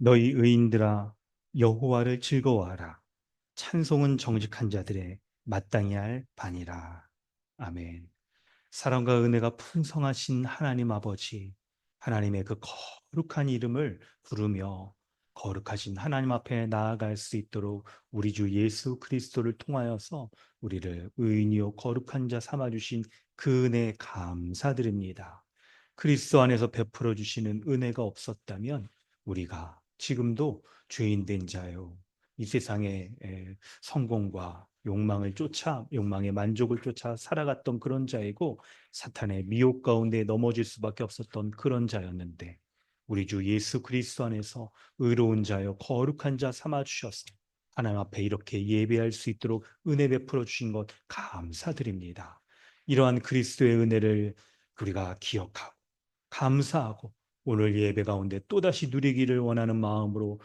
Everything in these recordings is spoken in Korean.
너희 의인들아 여호와를 즐거워하라. 찬송은 정직한 자들의 마땅히 할 반이라. 아멘. 사랑과 은혜가 풍성하신 하나님 아버지, 하나님의 그 거룩한 이름을 부르며 거룩하신 하나님 앞에 나아갈 수 있도록 우리 주 예수 그리스도를 통하여서 우리를 의인이요 거룩한 자 삼아 주신 그 은혜에 감사드립니다. 그리스도 안에서 베풀어 주시는 은혜가 없었다면 우리가 지금도 죄인 된 자요 이 세상의 성공과 욕망을 쫓아 욕망의 만족을 쫓아 살아갔던 그런 자이고 사탄의 미혹 가운데 넘어질 수밖에 없었던 그런 자였는데 우리 주 예수 그리스도 안에서 의로운 자여 거룩한 자 삼아 주셔서 하나님 앞에 이렇게 예배할 수 있도록 은혜 베풀어 주신 것 감사드립니다. 이러한 그리스도의 은혜를 우리가 기억하고 감사하고 오늘 예배 가운데 또다시 누리기를 원하는 마음으로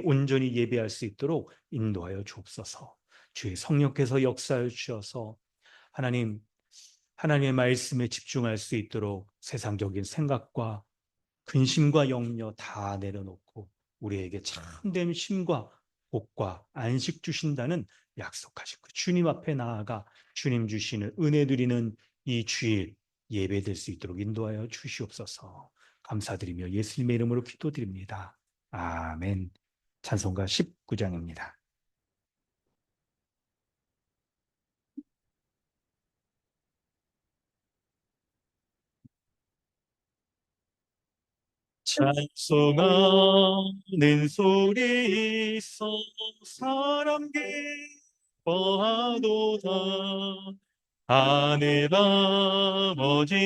온전히 예배할 수 있도록 인도하여 주옵소서. 주의 성령께서 역사해 주셔서 하나님, 하나님의 말씀에 집중할 수 있도록 세상적인 생각과 근심과 염려 다 내려놓고 우리에게 참된 쉼과 복과 안식 주신다는 약속하시고 주님 앞에 나아가 주님 주시는 은혜 드리는 이 주일 예배될 수 있도록 인도하여 주시옵소서. 감사드리며 예수님의 이름으로 기도드립니다. 아멘. 찬송가 19장입니다. 찬송하는 소리 있어 사람 기뻐하도다. 하늘 아버지의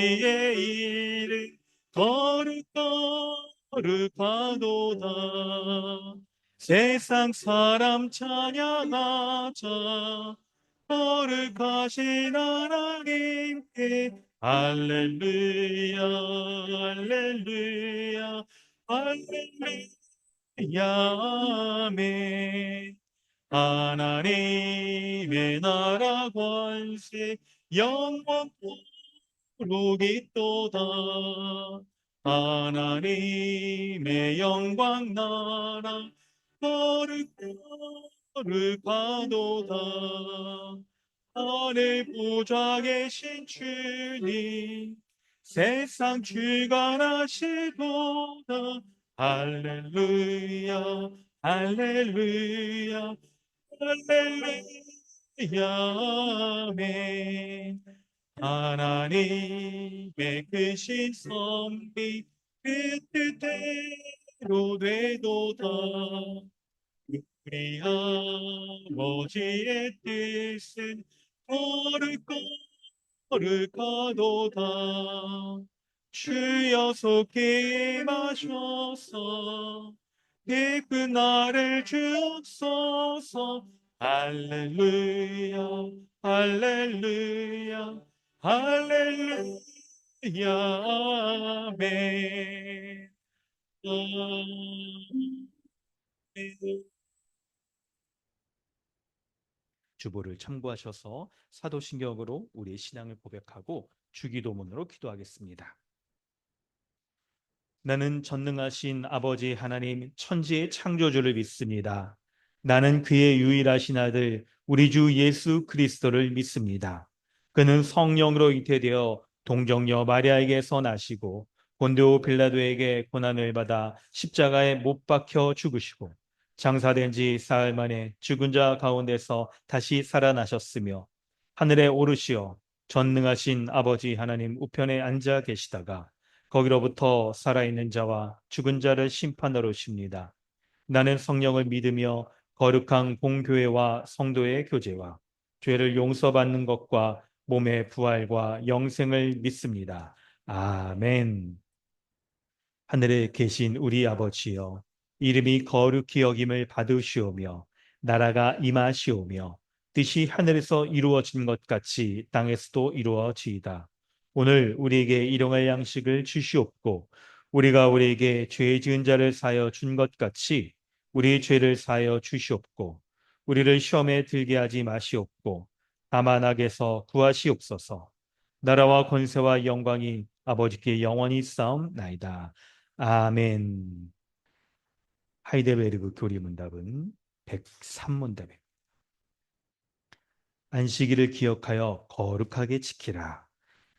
이름 거룩하도다. 세상 사람 찬양하자. 거룩하신 하나님께 할렐루야 할렐루야 할렐루야 아멘. 하나님의 나라 권세 영원 복이도다. 하나님의 영광 나라 거룩하도다. 하늘 보좌 계신 주님 세상 주관하시도다. 할렐루야 할렐루야 할렐루야 아멘. 하나님의 크신 섭리 그 뜻대로 되도다. 우리 아버지의 뜻은 거룩하도다. 주여 속히 마셔서 기쁜 나를 주옵소서. 할렐루야 할렐루야 할렐루야 아멘. 아멘. 주보를 참고하셔서 사도신경으로 우리의 신앙을 고백하고 주기도문으로 기도하겠습니다. 나는 전능하신 아버지 하나님 천지의 창조주를 믿습니다. 나는 그의 유일하신 아들 우리 주 예수 그리스도를 믿습니다. 그는 성령으로 잉태되어 동정녀 마리아에게서 나시고 본디오 빌라도에게 고난을 받아 십자가에 못 박혀 죽으시고 장사된 지 사흘 만에 죽은 자 가운데서 다시 살아나셨으며 하늘에 오르시어 전능하신 아버지 하나님 우편에 앉아 계시다가 거기로부터 살아있는 자와 죽은 자를 심판하러 오십니다. 나는 성령을 믿으며 거룩한 공교회와 성도의 교제와 죄를 용서받는 것과 몸의 부활과 영생을 믿습니다. 아멘. 하늘에 계신 우리 아버지여, 이름이 거룩히 여김을 받으시오며, 나라가 임하시오며, 뜻이 하늘에서 이루어진 것 같이 땅에서도 이루어지이다. 오늘 우리에게 일용할 양식을 주시옵고, 우리가 우리에게 죄 지은 자를 사하여 준 것 같이 우리 죄를 사하여 주시옵고, 우리를 시험에 들게 하지 마시옵고, 다만 악에서 구하시옵소서. 나라와 권세와 영광이 아버지께 영원히 쌓옵나이다. 아멘. 하이델베르그 교리문답은 103문답입니다. 안식일을 기억하여 거룩하게 지키라.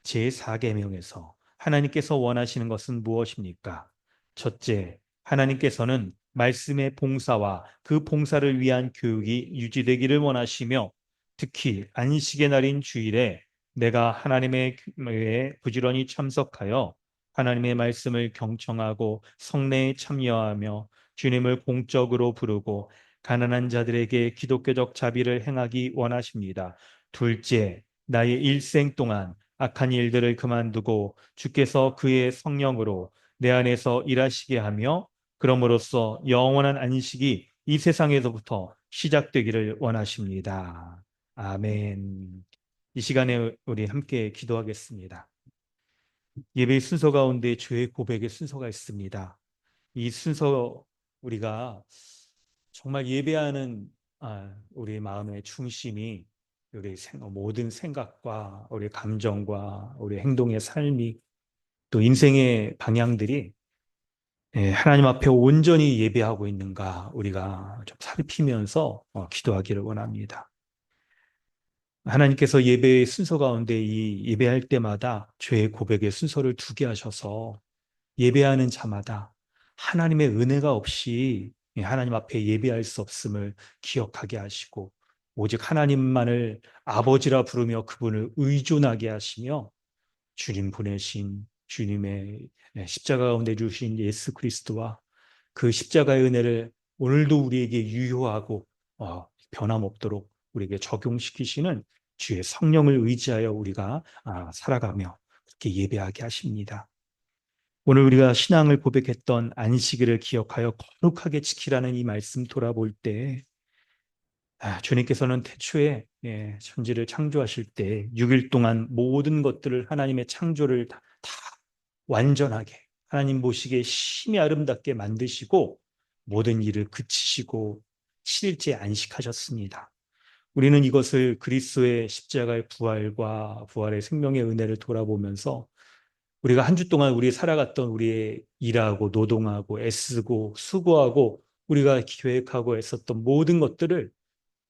제4계명에서 하나님께서 원하시는 것은 무엇입니까? 첫째, 하나님께서는 말씀의 봉사와 그 봉사를 위한 교육이 유지되기를 원하시며, 특히 안식의 날인 주일에 내가 하나님의 교회에 부지런히 참석하여 하나님의 말씀을 경청하고 성례에 참여하며 주님을 공적으로 부르고 가난한 자들에게 기독교적 자비를 행하기 원하십니다. 둘째, 나의 일생 동안 악한 일들을 그만두고 주께서 그의 성령으로 내 안에서 일하시게 하며, 그럼으로써 영원한 안식이 이 세상에서부터 시작되기를 원하십니다. 아멘. 이 시간에 우리 함께 기도하겠습니다. 예배 순서 가운데 죄의 고백의 순서가 있습니다. 이 순서 우리가 정말 예배하는 우리 마음의 중심이 우리 모든 생각과 우리 감정과 우리 행동의 삶이 또 인생의 방향들이 하나님 앞에 온전히 예배하고 있는가 우리가 좀 살피면서 기도하기를 원합니다. 하나님께서 예배의 순서 가운데 이 예배할 때마다 죄의 고백의 순서를 두게 하셔서 예배하는 자마다 하나님의 은혜가 없이 하나님 앞에 예배할 수 없음을 기억하게 하시고, 오직 하나님만을 아버지라 부르며 그분을 의존하게 하시며, 주님 보내신 주님의 십자가 가운데 주신 예수 그리스도와 그 십자가의 은혜를 오늘도 우리에게 유효하고 변함없도록 우리에게 적용시키시는 주의 성령을 의지하여 우리가 살아가며 그렇게 예배하게 하십니다. 오늘 우리가 신앙을 고백했던 안식일을 기억하여 거룩하게 지키라는 이 말씀 돌아볼 때, 주님께서는 태초에 천지를 창조하실 때 6일 동안 모든 것들을 하나님의 창조를 다 완전하게 하나님 보시기에 심히 아름답게 만드시고 모든 일을 그치시고 7일째 안식하셨습니다. 우리는 이것을 그리스도의 십자가의 부활과 부활의 생명의 은혜를 돌아보면서 우리가 한 주 동안 우리 살아갔던 우리의 일하고 노동하고 애쓰고 수고하고 우리가 계획하고 애썼던 모든 것들을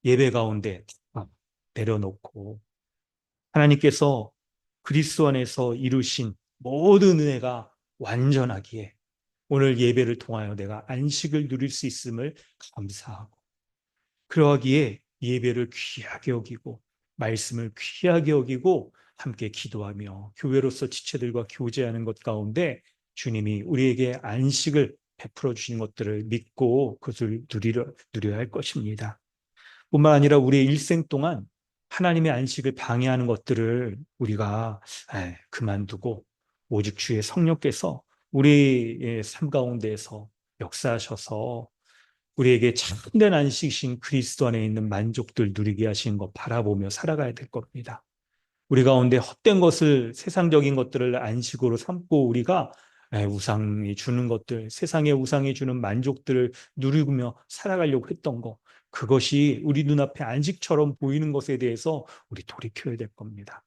예배 가운데 다 내려놓고 하나님께서 그리스도 안에서 이루신 모든 은혜가 완전하기에 오늘 예배를 통하여 내가 안식을 누릴 수 있음을 감사하고, 그러하기에 예배를 귀하게 여기고 말씀을 귀하게 여기고 함께 기도하며 교회로서 지체들과 교제하는 것 가운데 주님이 우리에게 안식을 베풀어 주신 것들을 믿고 그것을 누려야 할 것입니다. 뿐만 아니라 우리의 일생 동안 하나님의 안식을 방해하는 것들을 우리가 그만두고 오직 주의 성령께서 우리의 삶 가운데에서 역사하셔서 우리에게 참된 안식이신 그리스도 안에 있는 만족들 누리게 하시는 것 바라보며 살아가야 될 겁니다. 우리 가운데 헛된 것을, 세상적인 것들을 안식으로 삼고 우리가 우상이 주는 것들, 세상의 우상이 주는 만족들을 누리며 살아가려고 했던 것, 그것이 우리 눈앞에 안식처럼 보이는 것에 대해서 우리 돌이켜야 될 겁니다.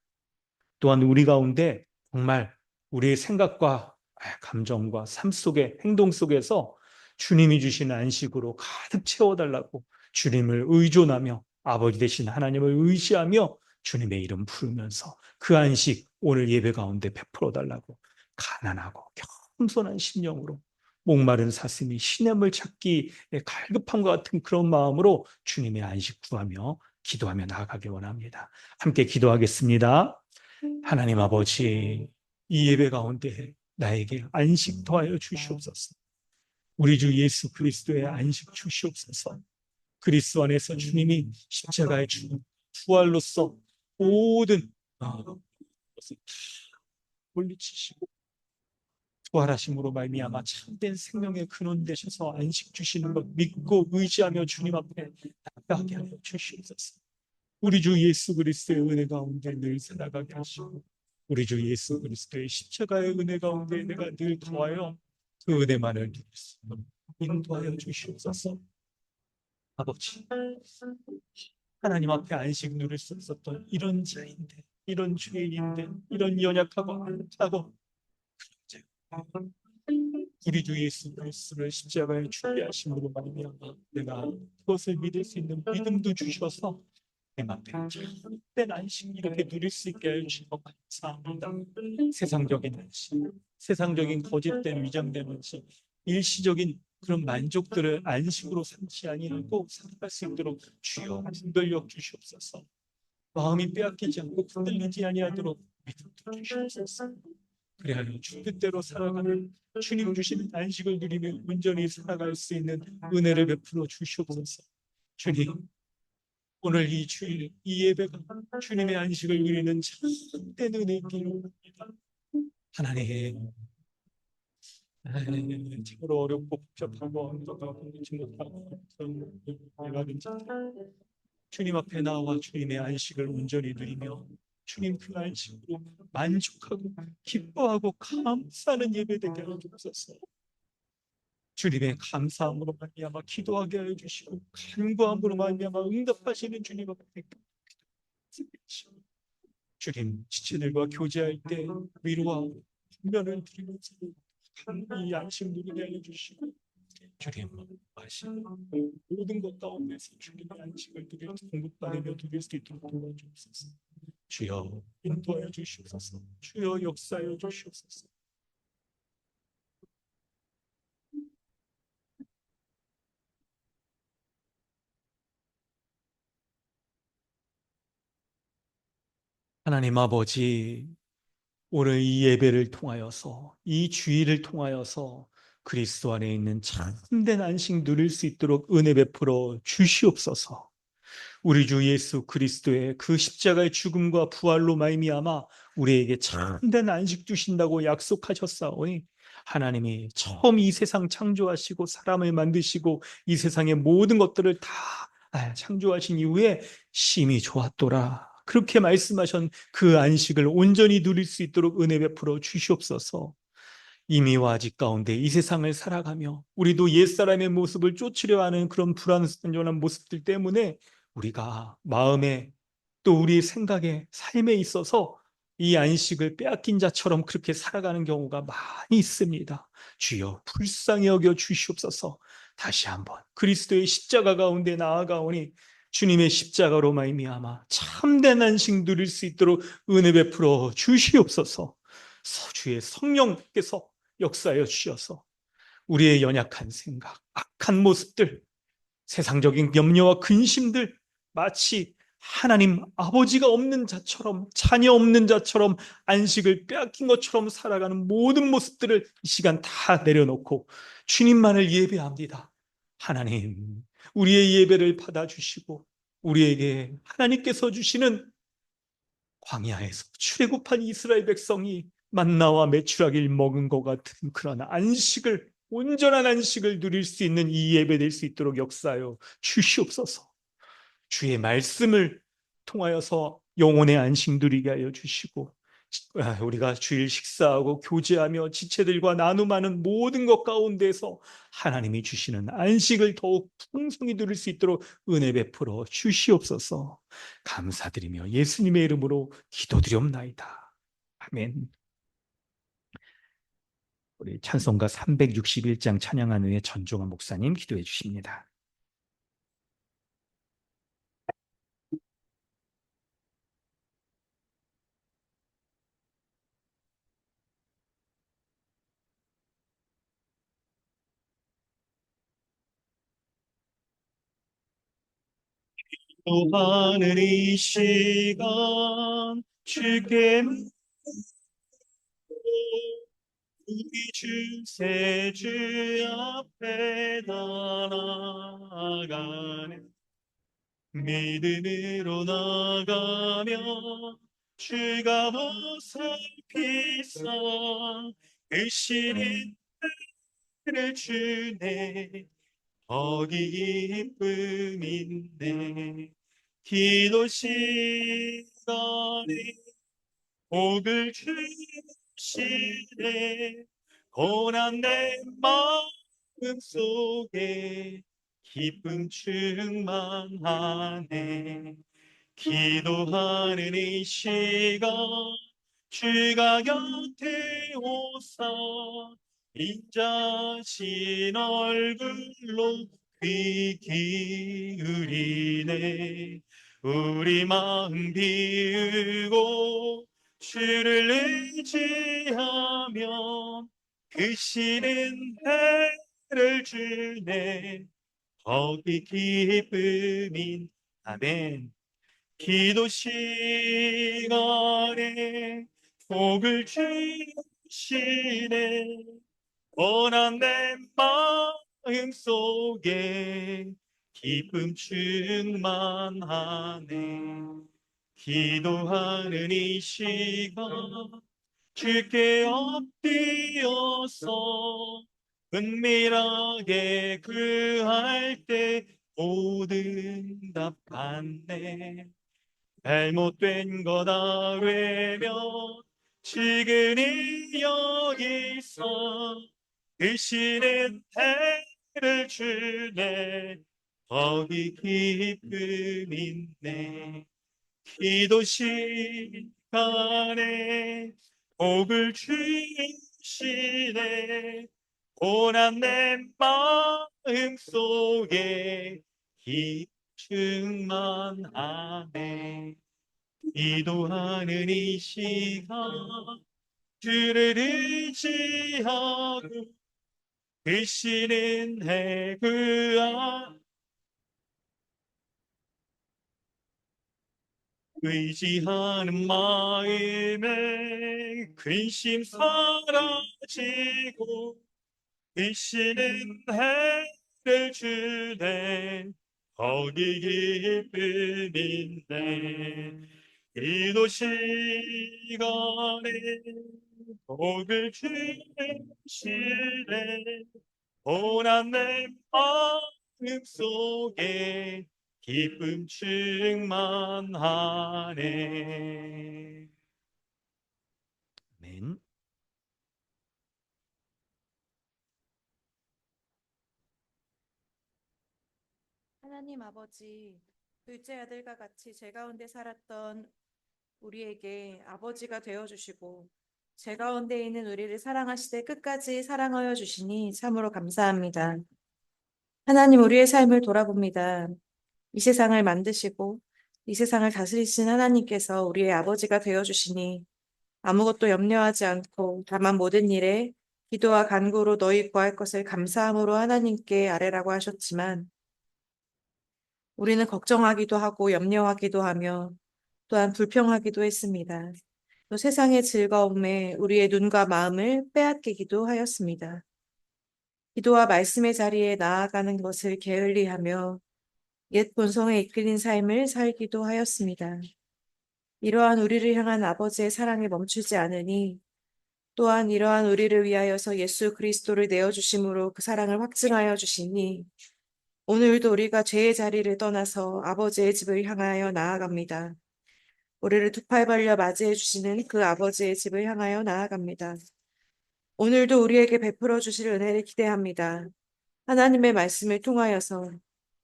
또한 우리 가운데 정말 우리의 생각과 감정과 삶 속에, 행동 속에서 주님이 주시는 안식으로 가득 채워달라고 주님을 의존하며 아버지 되신 하나님을 의지하며 주님의 이름 부르면서 그 안식 오늘 예배 가운데 베풀어 달라고 가난하고 겸손한 심령으로 목마른 사슴이 시냇물 찾기 갈급한 것 같은 그런 마음으로 주님의 안식 구하며 기도하며 나아가길 원합니다. 함께 기도하겠습니다. 하나님 아버지, 이 예배 가운데 나에게 안식 더하여 주시옵소서. 우리 주 예수 그리스도의 안식 주시옵소서. 그리스도 안에서 주님이 십자가의 죽음, 부활로서 모든 것을 물리치시고 부활하심으로 말미암아 참된 생명의 근원 되셔서 안식 주시는 것 믿고 의지하며 주님 앞에 나가게 하여 주시옵소서. 우리 주 예수 그리스도의 은혜 가운데 늘 살아가게 하시고 우리 주 예수 그리스도의 십자가의 은혜 가운데 내가 늘 더하여 그 은혜만을 누릴 수 있도록 인도하여 주시옵소서. 아버지, 하나님 앞에 안식 누릴 수 없었던 이런 자인데, 이런 죄인인데, 이런 연약하고 악하고 우리 주 예수 그리스도를 십자가에 죽게 하심으로 말미암아 내가 그것을 믿을 수 있는 믿음도 주셔서 내 앞에 참된 안식 이렇게 누릴 수 있게 해주시고 감사합니다. 세상적인 안식, 세상적인 거짓된 위장된 안식, 일시적인 그런 만족들을 안식으로 삼지 아니하고 살아갈 수 있도록 주여 분별력 주시옵소서. 마음이 빼앗기지 않고 흔들리지 아니하도록 믿음도 주시옵소서. 그래야 주 뜻대로 살아가는 주님 주시는 안식을 누리며 온전히 살아갈 수 있는 은혜를 베풀어 주시옵소서. 주님, 오늘 이 주일 이 예배가 주님의 안식을 누리는 참된 은혜이기를 합니다. 하나님, 참으로 어렵고 복잡하고 언덕하고 믿지 못하고 그런 예가든지 주님 앞에 나와 주님의 안식을 온전히 누리며 주님 그 안식으로 만족하고 기뻐하고 감사하는 예배 되게 하여 주옵소서. 주님의 감사함으로 말미암아 기도하게 하여 주시고 간구함으로 말미암아 응답하시는 주님 앞에 주님 지체들과 교제할 때 위로와 분별을 드리면서 이 안식 누리게 하여 주시고 주님 하시는 모든 것 가운데서 주님의 안식을 누릴 공급받으며 누릴 수 있도록 도와주옵소서. 주여 인도하여 주시옵소서. 주여 역사하여 주시옵소서. 하나님 아버지, 오늘 이 예배를 통하여서 이 주일을 통하여서 그리스도 안에 있는 참된 안식 누릴 수 있도록 은혜 베풀어 주시옵소서. 우리 주 예수 그리스도의 그 십자가의 죽음과 부활로 말미암아 우리에게 참된 안식 주신다고 약속하셨사오니 하나님이 처음 이 세상 창조하시고 사람을 만드시고 이 세상의 모든 것들을 다 창조하신 이후에 심히 좋았더라. 그렇게 말씀하신 그 안식을 온전히 누릴 수 있도록 은혜 베풀어 주시옵소서. 이미와 아직 가운데 이 세상을 살아가며 우리도 옛사람의 모습을 쫓으려 하는 그런 불완전한 모습들 때문에 우리가 마음에 또 우리의 생각에 삶에 있어서 이 안식을 빼앗긴 자처럼 그렇게 살아가는 경우가 많이 있습니다. 주여 불쌍히 여겨 주시옵소서. 다시 한번 그리스도의 십자가 가운데 나아가오니 주님의 십자가로 말미암아 참된 안식 누릴 수 있도록 은혜 베풀어 주시옵소서. 주의 성령께서 역사하여 주셔서 우리의 연약한 생각, 악한 모습들, 세상적인 염려와 근심들 마치 하나님 아버지가 없는 자처럼 자녀 없는 자처럼 안식을 빼앗긴 것처럼 살아가는 모든 모습들을 이 시간 다 내려놓고 주님만을 예배합니다. 하나님, 우리의 예배를 받아주시고 우리에게 하나님께서 주시는 광야에서 출애굽한 이스라엘 백성이 만나와 메추라기를 먹은 것 같은 그런 안식을 온전한 안식을 누릴 수 있는 이 예배 될 수 있도록 역사하여 주시옵소서. 주의 말씀을 통하여서 영혼의 안식 누리게 하여 주시고 우리가 주일 식사하고 교제하며 지체들과 나눔하는 모든 것 가운데서 하나님이 주시는 안식을 더욱 풍성히 누릴 수 있도록 은혜 베풀어 주시옵소서. 감사드리며 예수님의 이름으로 기도드리옵나이다. 아멘. 우리 찬송가 361장 찬양한 후에 전종환 목사님 기도해 주십니다. 기도하는 이 시간 주께 우리 주세주 앞에 나아가네. 믿음으로 나가며 주가 보살피사 의심을 주네. 거기 기쁨인데 기도 시간에 복을 주시네. 고난 내 마음 속에 기쁨 충만하네. 기도하는 이 시간 주가 곁에 오사 인자신 얼굴로 귀 기울이네. 우리 마음 비우고 주를 의지하며 그 씨는 해를 주네. 거기 기쁨인 아멘. 기도 시간에 복을 주시네. 원한 내 마음 속에 기쁨 충만하네. 기도하는 이 시간 주께 엎드려서 은밀하게 구할 때 모든 답 받네. 잘못된 거다 외면 지금이 여기서 대신에 해를 주네. 거기 기쁨 있네. 기도 시간에 복을 주시네. 고난 내 마음 속에 충만하네. 기도하는 이 시간 주를 의지하고 되시는 해그아 의지하는 마음에 근심 사라지고 되시는 해를 주네. 거기 기쁨인데 기도 시간에 복을 주시네. 고난 내 마음 속에 기쁨 충만하네. 아멘. 하나님 아버지, 둘째 아들과 같이 제 가운데 살았던 우리에게 아버지가 되어주시고, 제 가운데 있는 우리를 사랑하시되 끝까지 사랑하여 주시니 참으로 감사합니다. 하나님, 우리의 삶을 돌아봅니다. 이 세상을 만드시고, 이 세상을 다스리신 하나님께서 우리의 아버지가 되어주시니 아무것도 염려하지 않고 다만 모든 일에 기도와 간구로 너희 구할 것을 감사함으로 하나님께 아뢰라고 하셨지만, 우리는 걱정하기도 하고 염려하기도 하며 또한 불평하기도 했습니다. 또 세상의 즐거움에 우리의 눈과 마음을 빼앗기기도 하였습니다. 기도와 말씀의 자리에 나아가는 것을 게을리하며 옛 본성에 이끌린 삶을 살기도 하였습니다. 이러한 우리를 향한 아버지의 사랑에 멈추지 않으니 또한 이러한 우리를 위하여서 예수 그리스도를 내어주심으로 그 사랑을 확증하여 주시니 오늘도 우리가 죄의 자리를 떠나서 아버지의 집을 향하여 나아갑니다. 우리를 두 팔 벌려 맞이해 주시는 그 아버지의 집을 향하여 나아갑니다. 오늘도 우리에게 베풀어 주실 은혜를 기대합니다. 하나님의 말씀을 통하여서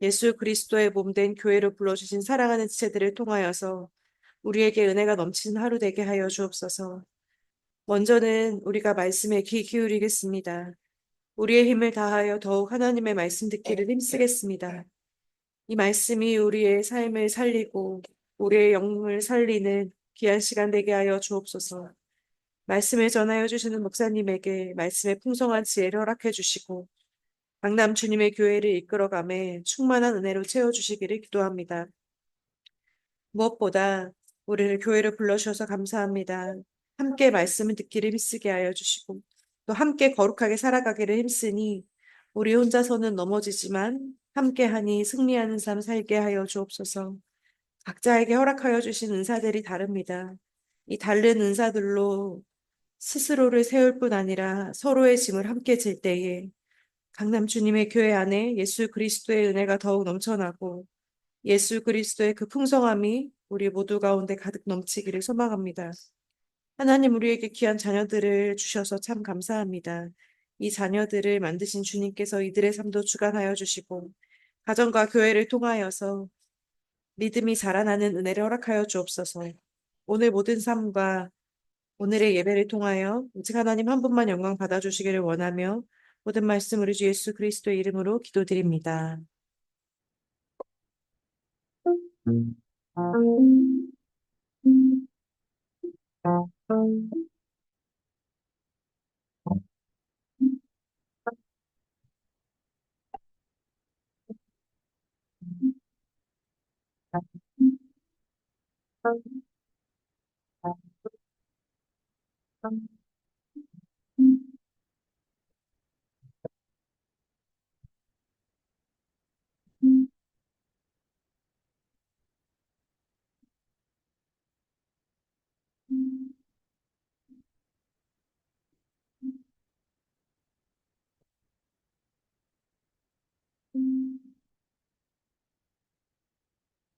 예수 그리스도의 몸된 교회로 불러주신 사랑하는 지체들을 통하여서 우리에게 은혜가 넘치는 하루 되게 하여 주옵소서. 먼저는 우리가 말씀에 귀 기울이겠습니다. 우리의 힘을 다하여 더욱 하나님의 말씀 듣기를 힘쓰겠습니다. 이 말씀이 우리의 삶을 살리고 우리의 영을 살리는 귀한 시간 되게 하여 주옵소서. 말씀을 전하여 주시는 목사님에게 말씀의 풍성한 지혜를 허락해 주시고 강남 주님의 교회를 이끌어가매 충만한 은혜로 채워주시기를 기도합니다. 무엇보다 우리를 교회로 불러주셔서 감사합니다. 함께 말씀을 듣기를 힘쓰게 하여 주시고 또 함께 거룩하게 살아가기를 힘쓰니 우리 혼자서는 넘어지지만 함께하니 승리하는 삶 살게 하여 주옵소서. 각자에게 허락하여 주신 은사들이 다릅니다. 이 다른 은사들로 스스로를 세울 뿐 아니라 서로의 짐을 함께 질 때에 강남 주님의 교회 안에 예수 그리스도의 은혜가 더욱 넘쳐나고 예수 그리스도의 그 풍성함이 우리 모두 가운데 가득 넘치기를 소망합니다. 하나님 우리에게 귀한 자녀들을 주셔서 참 감사합니다. 이 자녀들을 만드신 주님께서 이들의 삶도 주관하여 주시고 가정과 교회를 통하여서 믿음이 자라나는 은혜를 허락하여 주옵소서. 오늘 모든 삶과 오늘의 예배를 통하여 오직 하나님 한 분만 영광 받아주시기를 원하며 모든 말씀 우리 주 예수 그리스도의 이름으로 기도드립니다.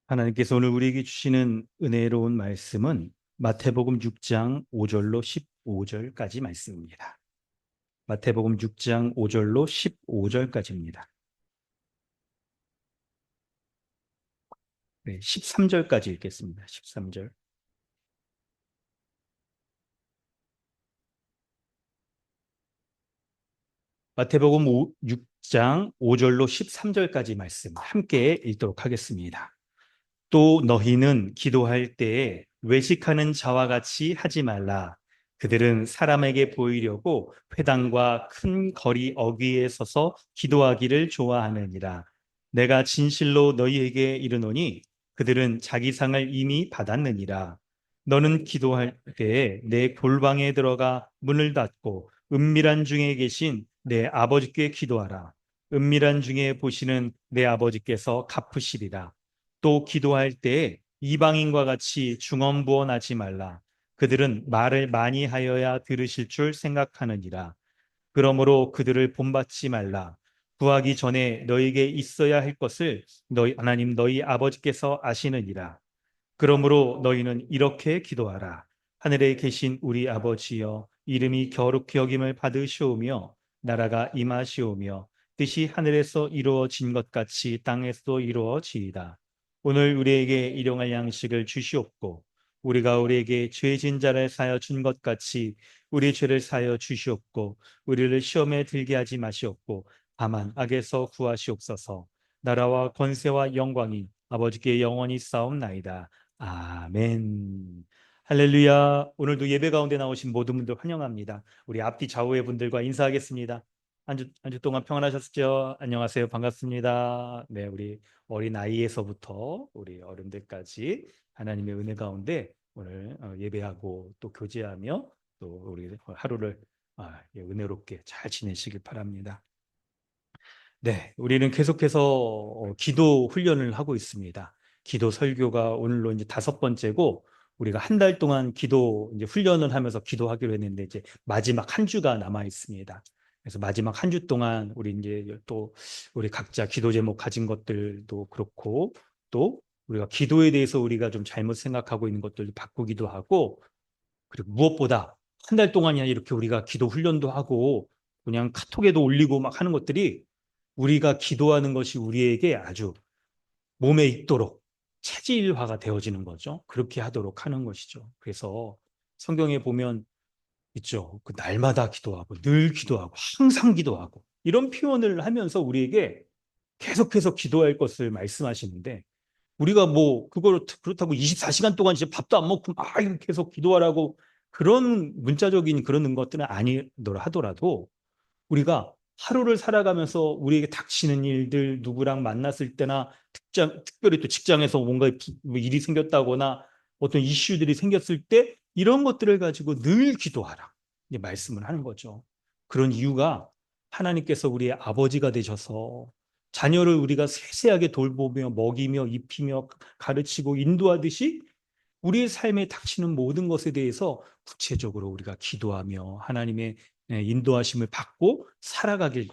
하나님께서 오늘 우리에게 주시는 은혜로운 말씀은 마태복음 6장 5절로 15절까지 말씀입니다. 마태복음 6장 5절로 15절까지입니다. 네, 13절까지 읽겠습니다. 13절. 마태복음 6장 5절로 13절까지 말씀 함께 읽도록 하겠습니다. 또 너희는 기도할 때에 외식하는 자와 같이 하지 말라. 그들은 사람에게 보이려고 회당과 큰 거리 어귀에 서서 기도하기를 좋아하느니라. 내가 진실로 너희에게 이르노니 그들은 자기 상을 이미 받았느니라. 너는 기도할 때에 내 골방에 들어가 문을 닫고 은밀한 중에 계신 내 아버지께 기도하라. 은밀한 중에 보시는 내 아버지께서 갚으시리라. 또 기도할 때에 이방인과 같이 중언부언하지 말라. 그들은 말을 많이 하여야 들으실 줄 생각하느니라. 그러므로 그들을 본받지 말라. 구하기 전에 너에게 있어야 할 것을 너희 하나님 너희 아버지께서 아시느니라. 그러므로 너희는 이렇게 기도하라. 하늘에 계신 우리 아버지여, 이름이 거룩히 여김을 받으시오며 나라가 임하시오며 뜻이 하늘에서 이루어진 것 같이 땅에서도 이루어지이다. 오늘 우리에게 일용할 양식을 주시옵고 우리가 우리에게 죄진 자를 사여 준 것 같이 우리 죄를 사여 주시옵고 우리를 시험에 들게 하지 마시옵고 다만 악에서 구하시옵소서. 나라와 권세와 영광이 아버지께 영원히 싸움나이다. 아멘. 할렐루야. 오늘도 예배 가운데 나오신 모든 분들 환영합니다. 우리 앞뒤 좌우의 분들과 인사하겠습니다. 한 주 동안 평안하셨죠? 안녕하세요. 반갑습니다. 네, 우리 어린 아이에서부터 우리 어른들까지 하나님의 은혜 가운데 오늘 예배하고 또 교제하며 또 우리 하루를 은혜롭게 잘 지내시길 바랍니다. 네, 우리는 계속해서 기도 훈련을 하고 있습니다. 기도 설교가 오늘로 이제 5번째고 우리가 한 달 동안 기도 이제 훈련을 하면서 기도하기로 했는데 이제 마지막 한 주가 남아 있습니다. 그래서 마지막 한 주 동안 우리 이제 또 우리 각자 기도 제목 가진 것들도 그렇고 또 우리가 기도에 대해서 우리가 좀 잘못 생각하고 있는 것들도 바꾸기도 하고 그리고 무엇보다 한 달 동안이나 이렇게 우리가 기도 훈련도 하고 그냥 카톡에도 올리고 막 하는 것들이 우리가 기도하는 것이 우리에게 아주 몸에 익도록 체질화가 되어지는 거죠. 그렇게 하도록 하는 것이죠. 그래서 성경에 보면 있죠. 그 날마다 기도하고 늘 기도하고 항상 기도하고 이런 표현을 하면서 우리에게 계속해서 기도할 것을 말씀하시는데 우리가 뭐 그걸 그렇다고 24시간 동안 이제 밥도 안 먹고 막 이렇게 계속 기도하라고 그런 문자적인 그런 것들은 아니더라 하더라도 우리가 하루를 살아가면서 우리에게 닥치는 일들, 누구랑 만났을 때나 특별히 또 직장에서 뭔가 뭐 일이 생겼다거나 어떤 이슈들이 생겼을 때 이런 것들을 가지고 늘 기도하라. 이제 말씀을 하는 거죠. 그런 이유가 하나님께서 우리의 아버지가 되셔서 자녀를 우리가 세세하게 돌보며 먹이며 입히며 가르치고 인도하듯이 우리의 삶에 닥치는 모든 것에 대해서 구체적으로 우리가 기도하며 하나님의 인도하심을 받고 살아가길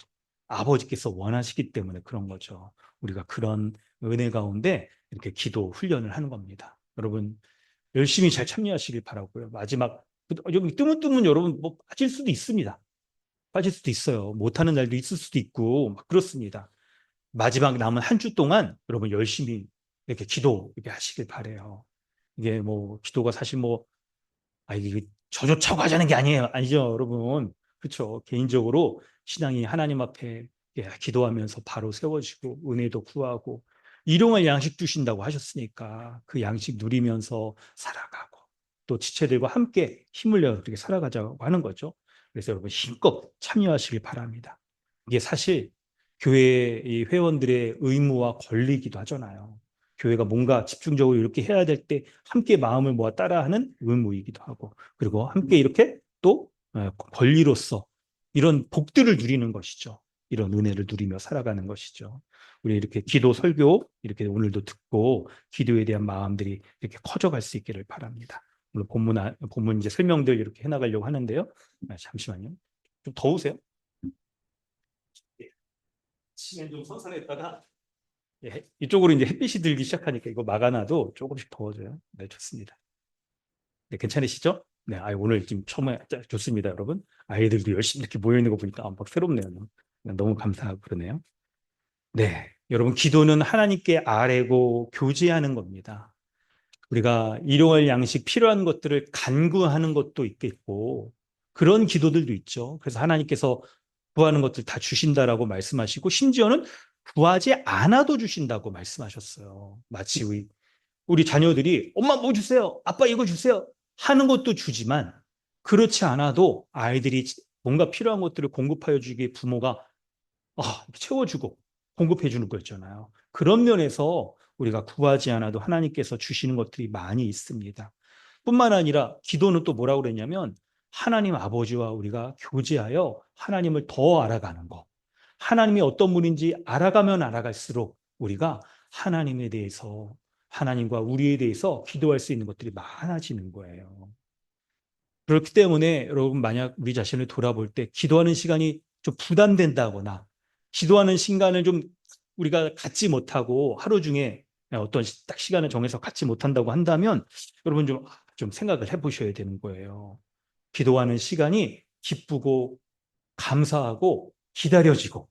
아버지께서 원하시기 때문에 그런 거죠. 우리가 그런 은혜 가운데 이렇게 기도 훈련을 하는 겁니다. 여러분 열심히 잘 참여하시길 바라고요. 마지막 여기 뜨문뜨문 여러분 뭐 빠질 수도 있습니다. 빠질 수도 있어요. 못하는 날도 있을 수도 있고 막 그렇습니다. 마지막 남은 한 주 동안 여러분 열심히 이렇게 기도 이렇게 하시길 바래요. 이게 뭐 기도가 사실 뭐 이게 저조차고 하자는 게 아니에요. 아니죠, 여러분. 그렇죠. 개인적으로 신앙이 하나님 앞에 기도하면서 바로 세워지고 은혜도 구하고 일용할 양식 주신다고 하셨으니까 그 양식 누리면서 살아가고 또 지체들과 함께 힘을 내어 그렇게 살아가자고 하는 거죠. 그래서 여러분 힘껏 참여하시길 바랍니다. 이게 사실 교회 이 회원들의 의무와 권리이기도 하잖아요. 교회가 뭔가 집중적으로 이렇게 해야 될 때 함께 마음을 모아 따라하는 의무이기도 하고 그리고 함께 이렇게 또 권리로서 이런 복들을 누리는 것이죠. 이런 은혜를 누리며 살아가는 것이죠. 우리 이렇게 기도 설교 이렇게 오늘도 듣고 기도에 대한 마음들이 이렇게 커져갈 수 있기를 바랍니다. 오늘 본문 이제 설명들 이렇게 해나가려고 하는데요. 잠시만요. 좀 더우세요? 치면 좀 선선했다가 이쪽으로 이제 햇빛이 들기 시작하니까 이거 막아놔도 조금씩 더워져요. 네, 좋습니다. 네, 괜찮으시죠? 네, 오늘 지금 처음에 좋습니다, 여러분. 아이들도 열심히 이렇게 모여 있는 거 보니까 막 새롭네요. 너무 감사하고 그러네요. 네, 여러분, 기도는 하나님께 아뢰고 교제하는 겁니다. 우리가 일용할 양식 필요한 것들을 간구하는 것도 있겠고, 그런 기도들도 있죠. 그래서 하나님께서 구하는 것들 다 주신다라고 말씀하시고, 심지어는 구하지 않아도 주신다고 말씀하셨어요. 마치 우리 자녀들이 엄마 뭐 주세요, 아빠 이거 주세요 하는 것도 주지만 그렇지 않아도 아이들이 뭔가 필요한 것들을 공급하여 주기에 부모가 채워주고 공급해 주는 거였잖아요. 그런 면에서 우리가 구하지 않아도 하나님께서 주시는 것들이 많이 있습니다. 뿐만 아니라 기도는 또 뭐라고 그랬냐면 하나님 아버지와 우리가 교제하여 하나님을 더 알아가는 것. 하나님이 어떤 분인지 알아가면 알아갈수록 우리가 하나님에 대해서 하나님과 우리에 대해서 기도할 수 있는 것들이 많아지는 거예요. 그렇기 때문에 여러분 만약 우리 자신을 돌아볼 때 기도하는 시간이 좀 부담된다거나 기도하는 시간을 좀 우리가 갖지 못하고 하루 중에 어떤 딱 시간을 정해서 갖지 못한다고 한다면 여러분 좀 생각을 해보셔야 되는 거예요. 기도하는 시간이 기쁘고 감사하고 기다려지고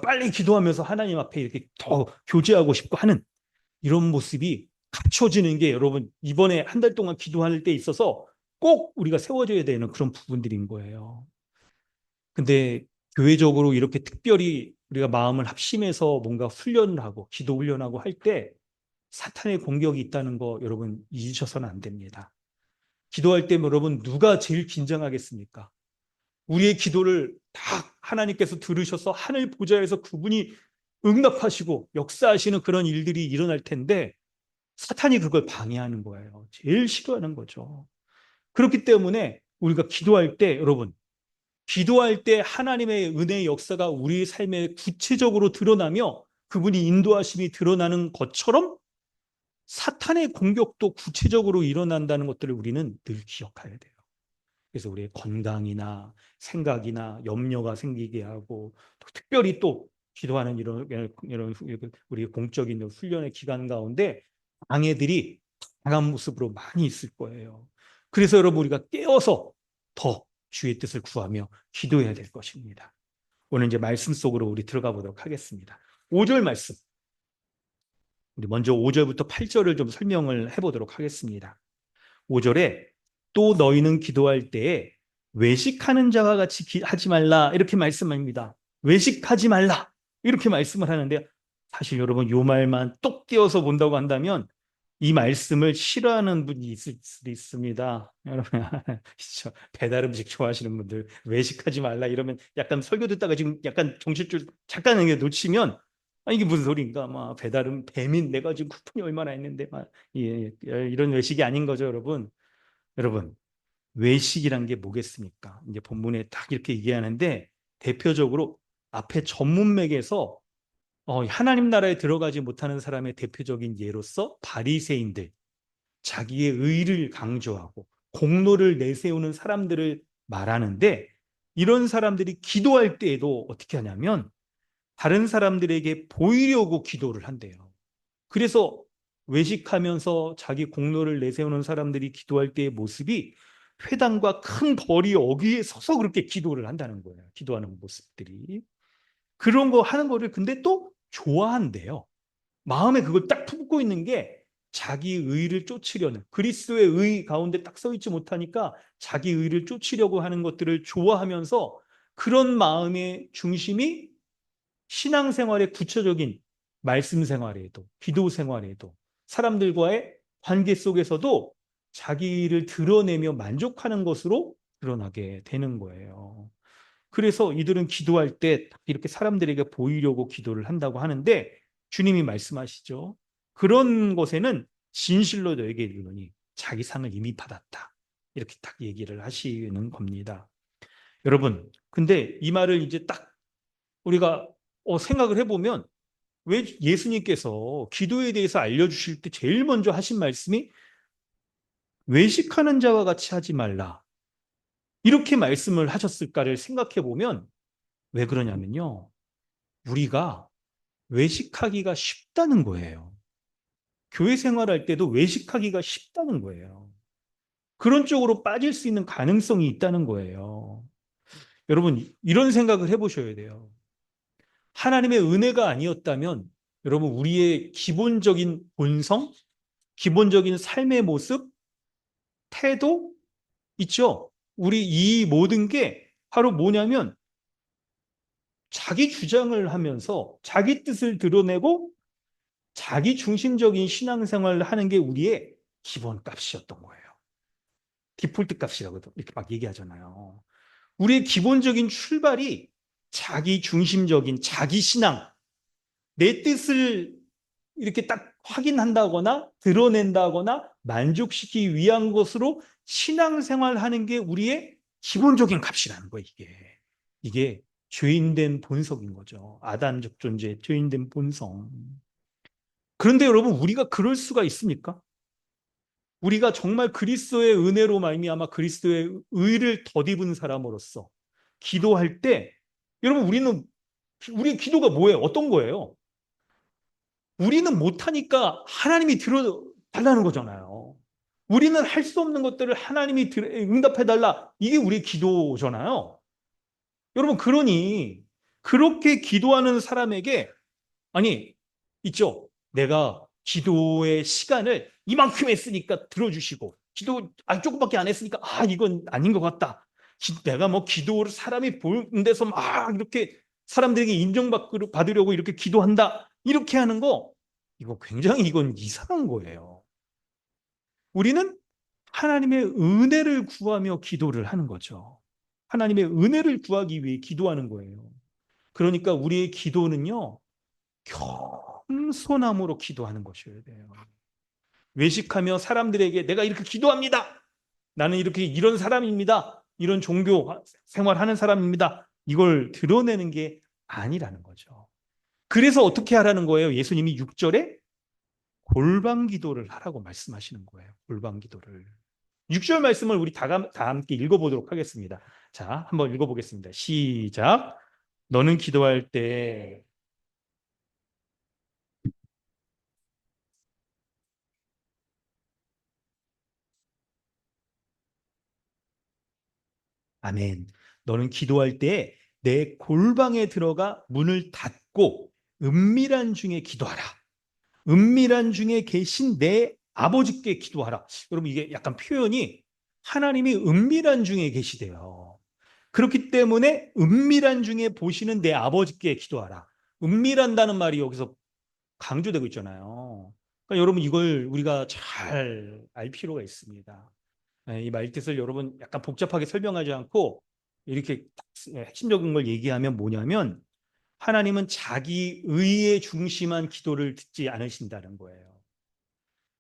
빨리 기도하면서 하나님 앞에 이렇게 더 교제하고 싶고 하는 이런 모습이 갖춰지는 게 여러분 이번에 한 달 동안 기도할 때 있어서 꼭 우리가 세워져야 되는 그런 부분들인 거예요. 근데 교회적으로 이렇게 특별히 우리가 마음을 합심해서 뭔가 훈련을 하고 기도 훈련하고 할 때 사탄의 공격이 있다는 거 여러분 잊으셔서는 안 됩니다. 기도할 때 여러분 누가 제일 긴장하겠습니까? 우리의 기도를 다 하나님께서 들으셔서 하늘 보좌에서 그분이 응답하시고 역사하시는 그런 일들이 일어날 텐데 사탄이 그걸 방해하는 거예요. 제일 싫어하는 거죠. 그렇기 때문에 우리가 기도할 때 여러분 기도할 때 하나님의 은혜의 역사가 우리의 삶에 구체적으로 드러나며 그분이 인도하심이 드러나는 것처럼 사탄의 공격도 구체적으로 일어난다는 것들을 우리는 늘 기억해야 돼요. 그래서 우리의 건강이나 생각이나 염려가 생기게 하고 또 특별히 또 기도하는 이런 우리 공적인 훈련의 기간 가운데 방해들이 강한 모습으로 많이 있을 거예요. 그래서 여러분 우리가 깨어서 더 주의 뜻을 구하며 기도해야 될 것입니다. 오늘 이제 말씀 속으로 우리 들어가 보도록 하겠습니다. 5절 말씀. 우리 먼저 5절부터 8절을 좀 설명을 해보도록 하겠습니다. 5절에 또 너희는 기도할 때에 외식하는 자와 같이 하지 말라 이렇게 말씀합니다. 외식하지 말라 이렇게 말씀을 하는데 사실 여러분 이 말만 똑 띄어서 본다고 한다면 이 말씀을 싫어하는 분이 있을 수도 있습니다. 여러분 배달 음식 좋아하시는 분들 외식하지 말라 이러면 약간 설교 듣다가 지금 약간 정신줄 잠깐 놓치면 이게 무슨 소리인가? 막 배달은 배민 내가 지금 쿠폰이 얼마나 있는데 막 이런 외식이 아닌 거죠, 여러분. 여러분 외식이란 게 뭐겠습니까? 이제 본문에 딱 이렇게 얘기하는데 대표적으로 앞에 전문맥에서 하나님 나라에 들어가지 못하는 사람의 대표적인 예로서 바리새인들, 자기의 의를 강조하고 공로를 내세우는 사람들을 말하는데, 이런 사람들이 기도할 때에도 어떻게 하냐면 다른 사람들에게 보이려고 기도를 한대요. 그래서 외식하면서 자기 공로를 내세우는 사람들이 기도할 때의 모습이 회당과 큰 벌이 어귀에 서서 그렇게 기도를 한다는 거예요. 기도하는 모습들이. 그런 거 하는 거를 근데 또 좋아한대요. 마음에 그걸 딱 품고 있는 게 자기 의를 쫓으려는, 그리스도의 의 가운데 딱 서 있지 못하니까 자기 의를 쫓으려고 하는 것들을 좋아하면서, 그런 마음의 중심이 신앙생활의 구체적인 말씀 생활에도, 기도 생활에도, 사람들과의 관계 속에서도 자기를 드러내며 만족하는 것으로 드러나게 되는 거예요. 그래서 이들은 기도할 때 이렇게 사람들에게 보이려고 기도를 한다고 하는데, 주님이 말씀하시죠. 그런 것에는 진실로 너에게 이르노니 자기 상을 이미 받았다. 이렇게 딱 얘기를 하시는 겁니다. 여러분, 근데 이 말을 이제 딱 우리가 생각을 해보면, 왜 예수님께서 기도에 대해서 알려주실 때 제일 먼저 하신 말씀이 외식하는 자와 같이 하지 말라, 이렇게 말씀을 하셨을까를 생각해 보면, 왜 그러냐면요, 우리가 외식하기가 쉽다는 거예요. 교회 생활할 때도 외식하기가 쉽다는 거예요. 그런 쪽으로 빠질 수 있는 가능성이 있다는 거예요. 여러분, 이런 생각을 해보셔야 돼요. 하나님의 은혜가 아니었다면 여러분, 우리의 기본적인 본성, 기본적인 삶의 모습, 태도 있죠? 우리 이 모든 게 바로 뭐냐면 자기 주장을 하면서 자기 뜻을 드러내고 자기 중심적인 신앙생활을 하는 게 우리의 기본 값이었던 거예요. 디폴트 값이라고 이렇게 막 얘기하잖아요. 우리의 기본적인 출발이 자기 중심적인 자기 신앙, 내 뜻을 이렇게 딱 확인한다거나 드러낸다거나 만족시키기 위한 것으로 신앙생활 하는 게 우리의 기본적인 값이라는 거예요, 이게. 이게 죄인된 본성인 거죠. 아담적 존재, 죄인된 본성. 그런데 여러분, 우리가 그럴 수가 있습니까? 우리가 정말 그리스도의 은혜로 말미암아 그리스도의 의를 덧입은 사람으로서 기도할 때, 여러분, 우리의 기도가 뭐예요? 어떤 거예요? 우리는 못하니까 하나님이 들어달라는 거잖아요. 우리는 할 수 없는 것들을 하나님이 응답해달라. 이게 우리의 기도잖아요. 여러분, 그러니 그렇게 기도하는 사람에게, 아니, 있죠. 내가 기도의 시간을 이만큼 했으니까 들어주시고, 기도 조금밖에 안 했으니까 이건 아닌 것 같다. 내가 뭐 기도를 사람이 보는 데서 막 이렇게 사람들에게 인정받으려고 이렇게 기도한다, 이렇게 하는 거, 이거 굉장히, 이건 이상한 거예요. 우리는 하나님의 은혜를 구하며 기도를 하는 거죠. 하나님의 은혜를 구하기 위해 기도하는 거예요. 그러니까 우리의 기도는요, 겸손함으로 기도하는 것이어야 돼요. 외식하며 사람들에게 내가 이렇게 기도합니다, 나는 이렇게 이런 사람입니다, 이런 종교 생활하는 사람입니다, 이걸 드러내는 게 아니라는 거죠. 그래서 어떻게 하라는 거예요? 예수님이 6절에 골방 기도를 하라고 말씀하시는 거예요. 골방 기도를. 6절 말씀을 우리 다 함께 읽어보도록 하겠습니다. 자, 한번 읽어보겠습니다. 시작. 너는 기도할 때, 아멘. 너는 기도할 때 내 골방에 들어가 문을 닫고 은밀한 중에 기도하라. 은밀한 중에 계신 내 아버지께 기도하라. 여러분, 이게 약간 표현이 하나님이 은밀한 중에 계시대요. 그렇기 때문에 은밀한 중에 보시는 내 아버지께 기도하라. 은밀한다는 말이 여기서 강조되고 있잖아요. 그러니까 여러분, 이걸 우리가 잘 알 필요가 있습니다. 이 말뜻을 여러분 약간 복잡하게 설명하지 않고 이렇게 핵심적인 걸 얘기하면 뭐냐면, 하나님은 자기 의에 중심한 기도를 듣지 않으신다는 거예요.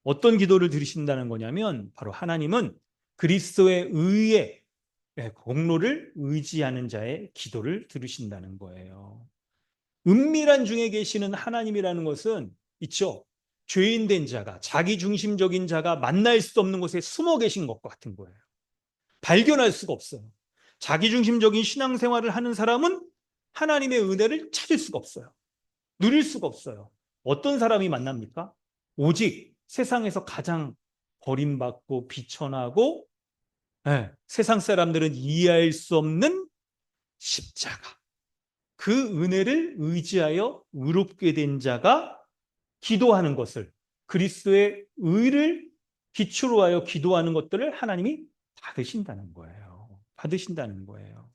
어떤 기도를 들으신다는 거냐면, 바로 하나님은 그리스도의 의의 공로를 의지하는 자의 기도를 들으신다는 거예요. 은밀한 중에 계시는 하나님이라는 것은 있죠. 죄인된 자가, 자기중심적인 자가 만날 수 없는 곳에 숨어 계신 것과 같은 거예요. 발견할 수가 없어요. 자기중심적인 신앙생활을 하는 사람은 하나님의 은혜를 찾을 수가 없어요. 누릴 수가 없어요. 어떤 사람이 만납니까? 오직 세상에서 가장 버림받고 비천하고 세상 사람들은 이해할 수 없는 십자가. 그 은혜를 의지하여 의롭게 된 자가 기도하는 것을, 그리스도의 의를 기초로 하여 기도하는 것들을 하나님이 받으신다는 거예요. 받으신다는 거예요.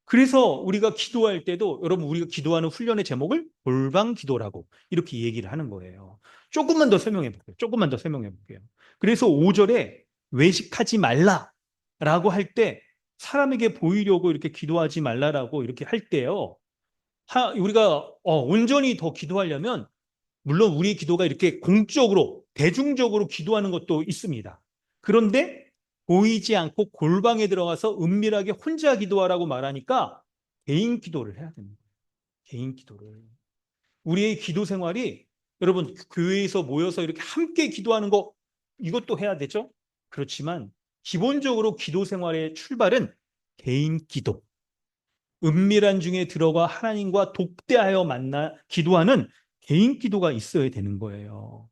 그래서 우리가 기도할 때도 여러분, 우리가 기도하는 훈련의 제목을 골방 기도라고 이렇게 얘기를 하는 거예요. 조금만 더 설명해 볼게요. 조금만 더 설명해 볼게요. 그래서 5절에 외식하지 말라라고 할 때, 사람에게 보이려고 이렇게 기도하지 말라라고 이렇게 할 때요. 우리가 온전히 더 기도하려면 물론 우리의 기도가 이렇게 공적으로 대중적으로 기도하는 것도 있습니다. 그런데 보이지 않고 골방에 들어가서 은밀하게 혼자 기도하라고 말하니까 개인 기도를 해야 됩니다. 개인 기도를. 우리의 기도 생활이, 여러분, 교회에서 모여서 이렇게 함께 기도하는 거, 이것도 해야 되죠. 그렇지만 기본적으로 기도 생활의 출발은 개인 기도, 은밀한 중에 들어가 하나님과 독대하여 만나 기도하는 개인 기도가 있어야 되는 거예요.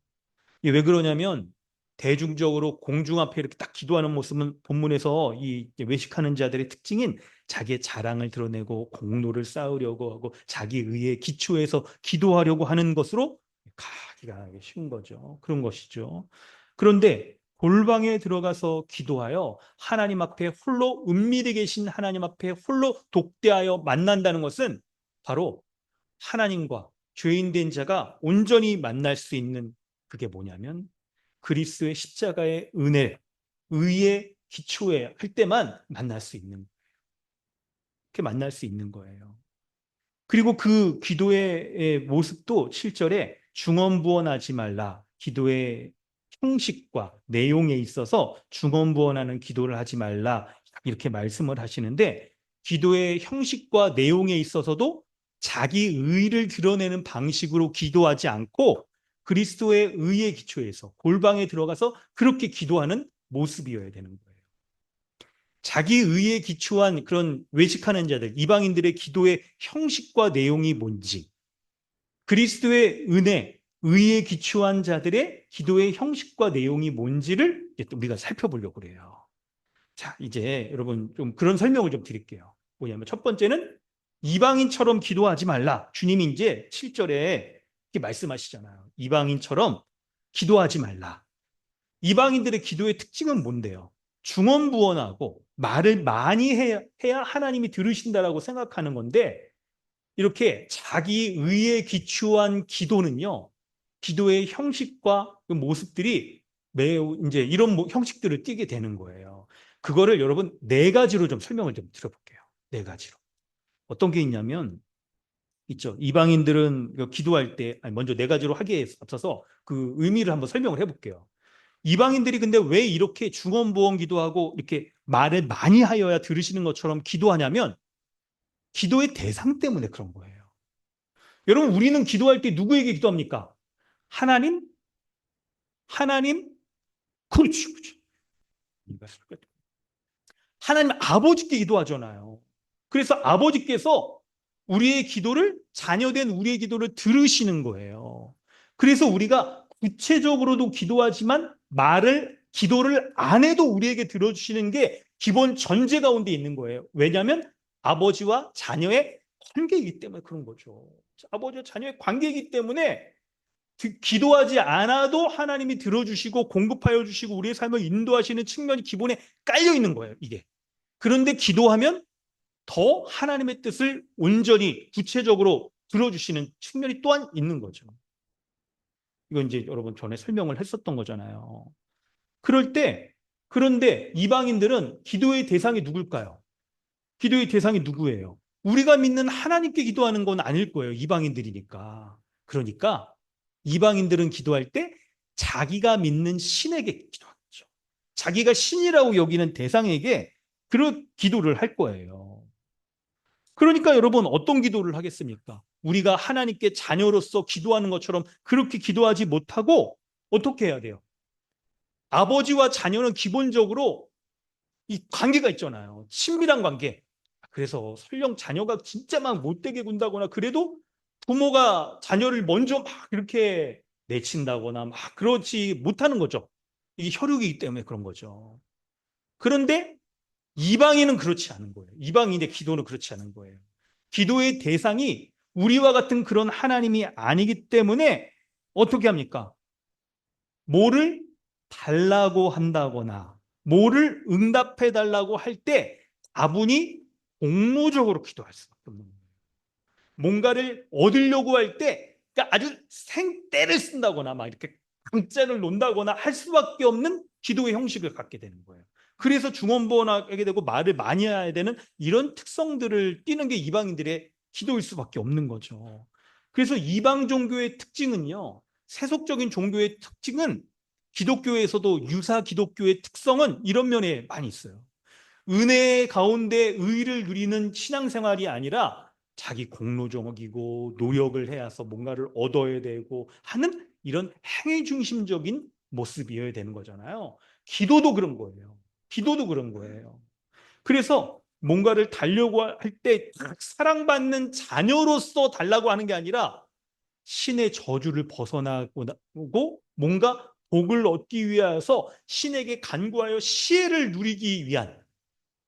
이게 왜 그러냐면, 대중적으로 공중 앞에 이렇게 딱 기도하는 모습은 본문에서 이 외식하는 자들의 특징인 자기의 자랑을 드러내고 공로를 쌓으려고 하고 자기 의에 기초해서 기도하려고 하는 것으로 가기가 쉬운 거죠. 그런 것이죠. 그런데 골방에 들어가서 기도하여 하나님 앞에 홀로, 은밀히 계신 하나님 앞에 홀로 독대하여 만난다는 것은 바로 하나님과 죄인된 자가 온전히 만날 수 있는, 그게 뭐냐면 그리스도의 십자가의 은혜, 의의 기초에 할 때만 만날 수 있는, 그렇게 만날 수 있는 거예요. 그리고 그 기도의 모습도 7절에 중언부언하지 말라. 기도의 형식과 내용에 있어서 중언부언하는 기도를 하지 말라, 이렇게 말씀을 하시는데, 기도의 형식과 내용에 있어서도 자기 의를 드러내는 방식으로 기도하지 않고 그리스도의 의의 기초에서 골방에 들어가서 그렇게 기도하는 모습이어야 되는 거예요. 자기 의에 기초한 그런 외식하는 자들, 이방인들의 기도의 형식과 내용이 뭔지, 그리스도의 은혜, 의에 기초한 자들의 기도의 형식과 내용이 뭔지를 이제 또 우리가 살펴보려고 그래요. 자, 이제 여러분 좀 그런 설명을 좀 드릴게요. 뭐냐면 첫 번째는 이방인처럼 기도하지 말라. 주님이 이제 7절에 이렇게 말씀하시잖아요. 이방인처럼 기도하지 말라. 이방인들의 기도의 특징은 뭔데요? 중언부언하고 말을 많이 해야 하나님이 들으신다라고 생각하는 건데, 이렇게 자기 의에 기초한 기도는요, 기도의 형식과 그 모습들이 매우 이제 이런 형식들을 띠게 되는 거예요. 그거를 여러분 네 가지로 좀 설명을 좀 드려볼게요. 네 가지로. 어떤 게 있냐면, 있죠. 이방인들은 기도할 때, 먼저 네 가지로 하기에 앞서서 그 의미를 한번 설명을 해볼게요. 이방인들이 근데 왜 이렇게 중언부언 기도하고 이렇게 말을 많이 하여야 들으시는 것처럼 기도하냐면, 기도의 대상 때문에 그런 거예요. 여러분, 우리는 기도할 때 누구에게 기도합니까? 하나님, 하나님, 그렇지, 그렇지. 하나님 아버지께 기도하잖아요. 그래서 아버지께서 우리의 기도를, 자녀된 우리의 기도를 들으시는 거예요. 그래서 우리가 구체적으로도 기도하지만 기도를 안 해도 우리에게 들어주시는 게 기본 전제 가운데 있는 거예요. 왜냐하면 아버지와 자녀의 관계이기 때문에 그런 거죠. 아버지와 자녀의 관계이기 때문에 기도하지 않아도 하나님이 들어주시고 공급하여 주시고 우리의 삶을 인도하시는 측면이 기본에 깔려 있는 거예요, 이게. 그런데 기도하면 더 하나님의 뜻을 온전히 구체적으로 들어주시는 측면이 또한 있는 거죠. 이건 이제 여러분 전에 설명을 했었던 거잖아요. 그런데 이방인들은 기도의 대상이 누굴까요? 기도의 대상이 누구예요? 우리가 믿는 하나님께 기도하는 건 아닐 거예요. 이방인들이니까. 그러니까 이방인들은 기도할 때 자기가 믿는 신에게 기도하죠. 자기가 신이라고 여기는 대상에게 그런 기도를 할 거예요. 그러니까 여러분 어떤 기도를 하겠습니까? 우리가 하나님께 자녀로서 기도하는 것처럼 그렇게 기도하지 못하고 어떻게 해야 돼요? 아버지와 자녀는 기본적으로 이 관계가 있잖아요. 친밀한 관계. 그래서 설령 자녀가 진짜 막 못되게 군다거나 그래도 부모가 자녀를 먼저 막 이렇게 내친다거나 막 그렇지 못하는 거죠. 이게 혈육이기 때문에 그런 거죠. 그런데 이방인은 그렇지 않은 거예요. 이방인의 기도는 그렇지 않은 거예요. 기도의 대상이 우리와 같은 그런 하나님이 아니기 때문에 어떻게 합니까? 뭐를 달라고 한다거나 뭐를 응답해 달라고 할 때 다분히 공로적으로 기도할 수밖에 없는 거예요. 뭔가를 얻으려고 할 때 그러니까 아주 생떼를 쓴다거나 막 이렇게 강짜를 논다거나 할 수밖에 없는 기도의 형식을 갖게 되는 거예요. 그래서 중언부언하게 되고 말을 많이 해야 되는 이런 특성들을 띠는 게 이방인들의 기도일 수밖에 없는 거죠. 그래서 이방 종교의 특징은요. 세속적인 종교의 특징은 기독교에서도 유사 기독교의 특성은 이런 면에 많이 있어요. 은혜 가운데 의를 누리는 신앙생활이 아니라 자기 공로적이고 노력을 해야서 뭔가를 얻어야 되고 하는 이런 행위 중심적인 모습이어야 되는 거잖아요. 기도도 그런 거예요. 기도도 그런 거예요. 그래서 뭔가를 달려고 할 때 사랑받는 자녀로서 달라고 하는 게 아니라 신의 저주를 벗어나고 뭔가 복을 얻기 위하여서 신에게 간구하여 시혜를 누리기 위한